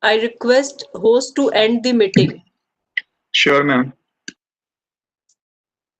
I request host to end the meeting. Sure, ma'am.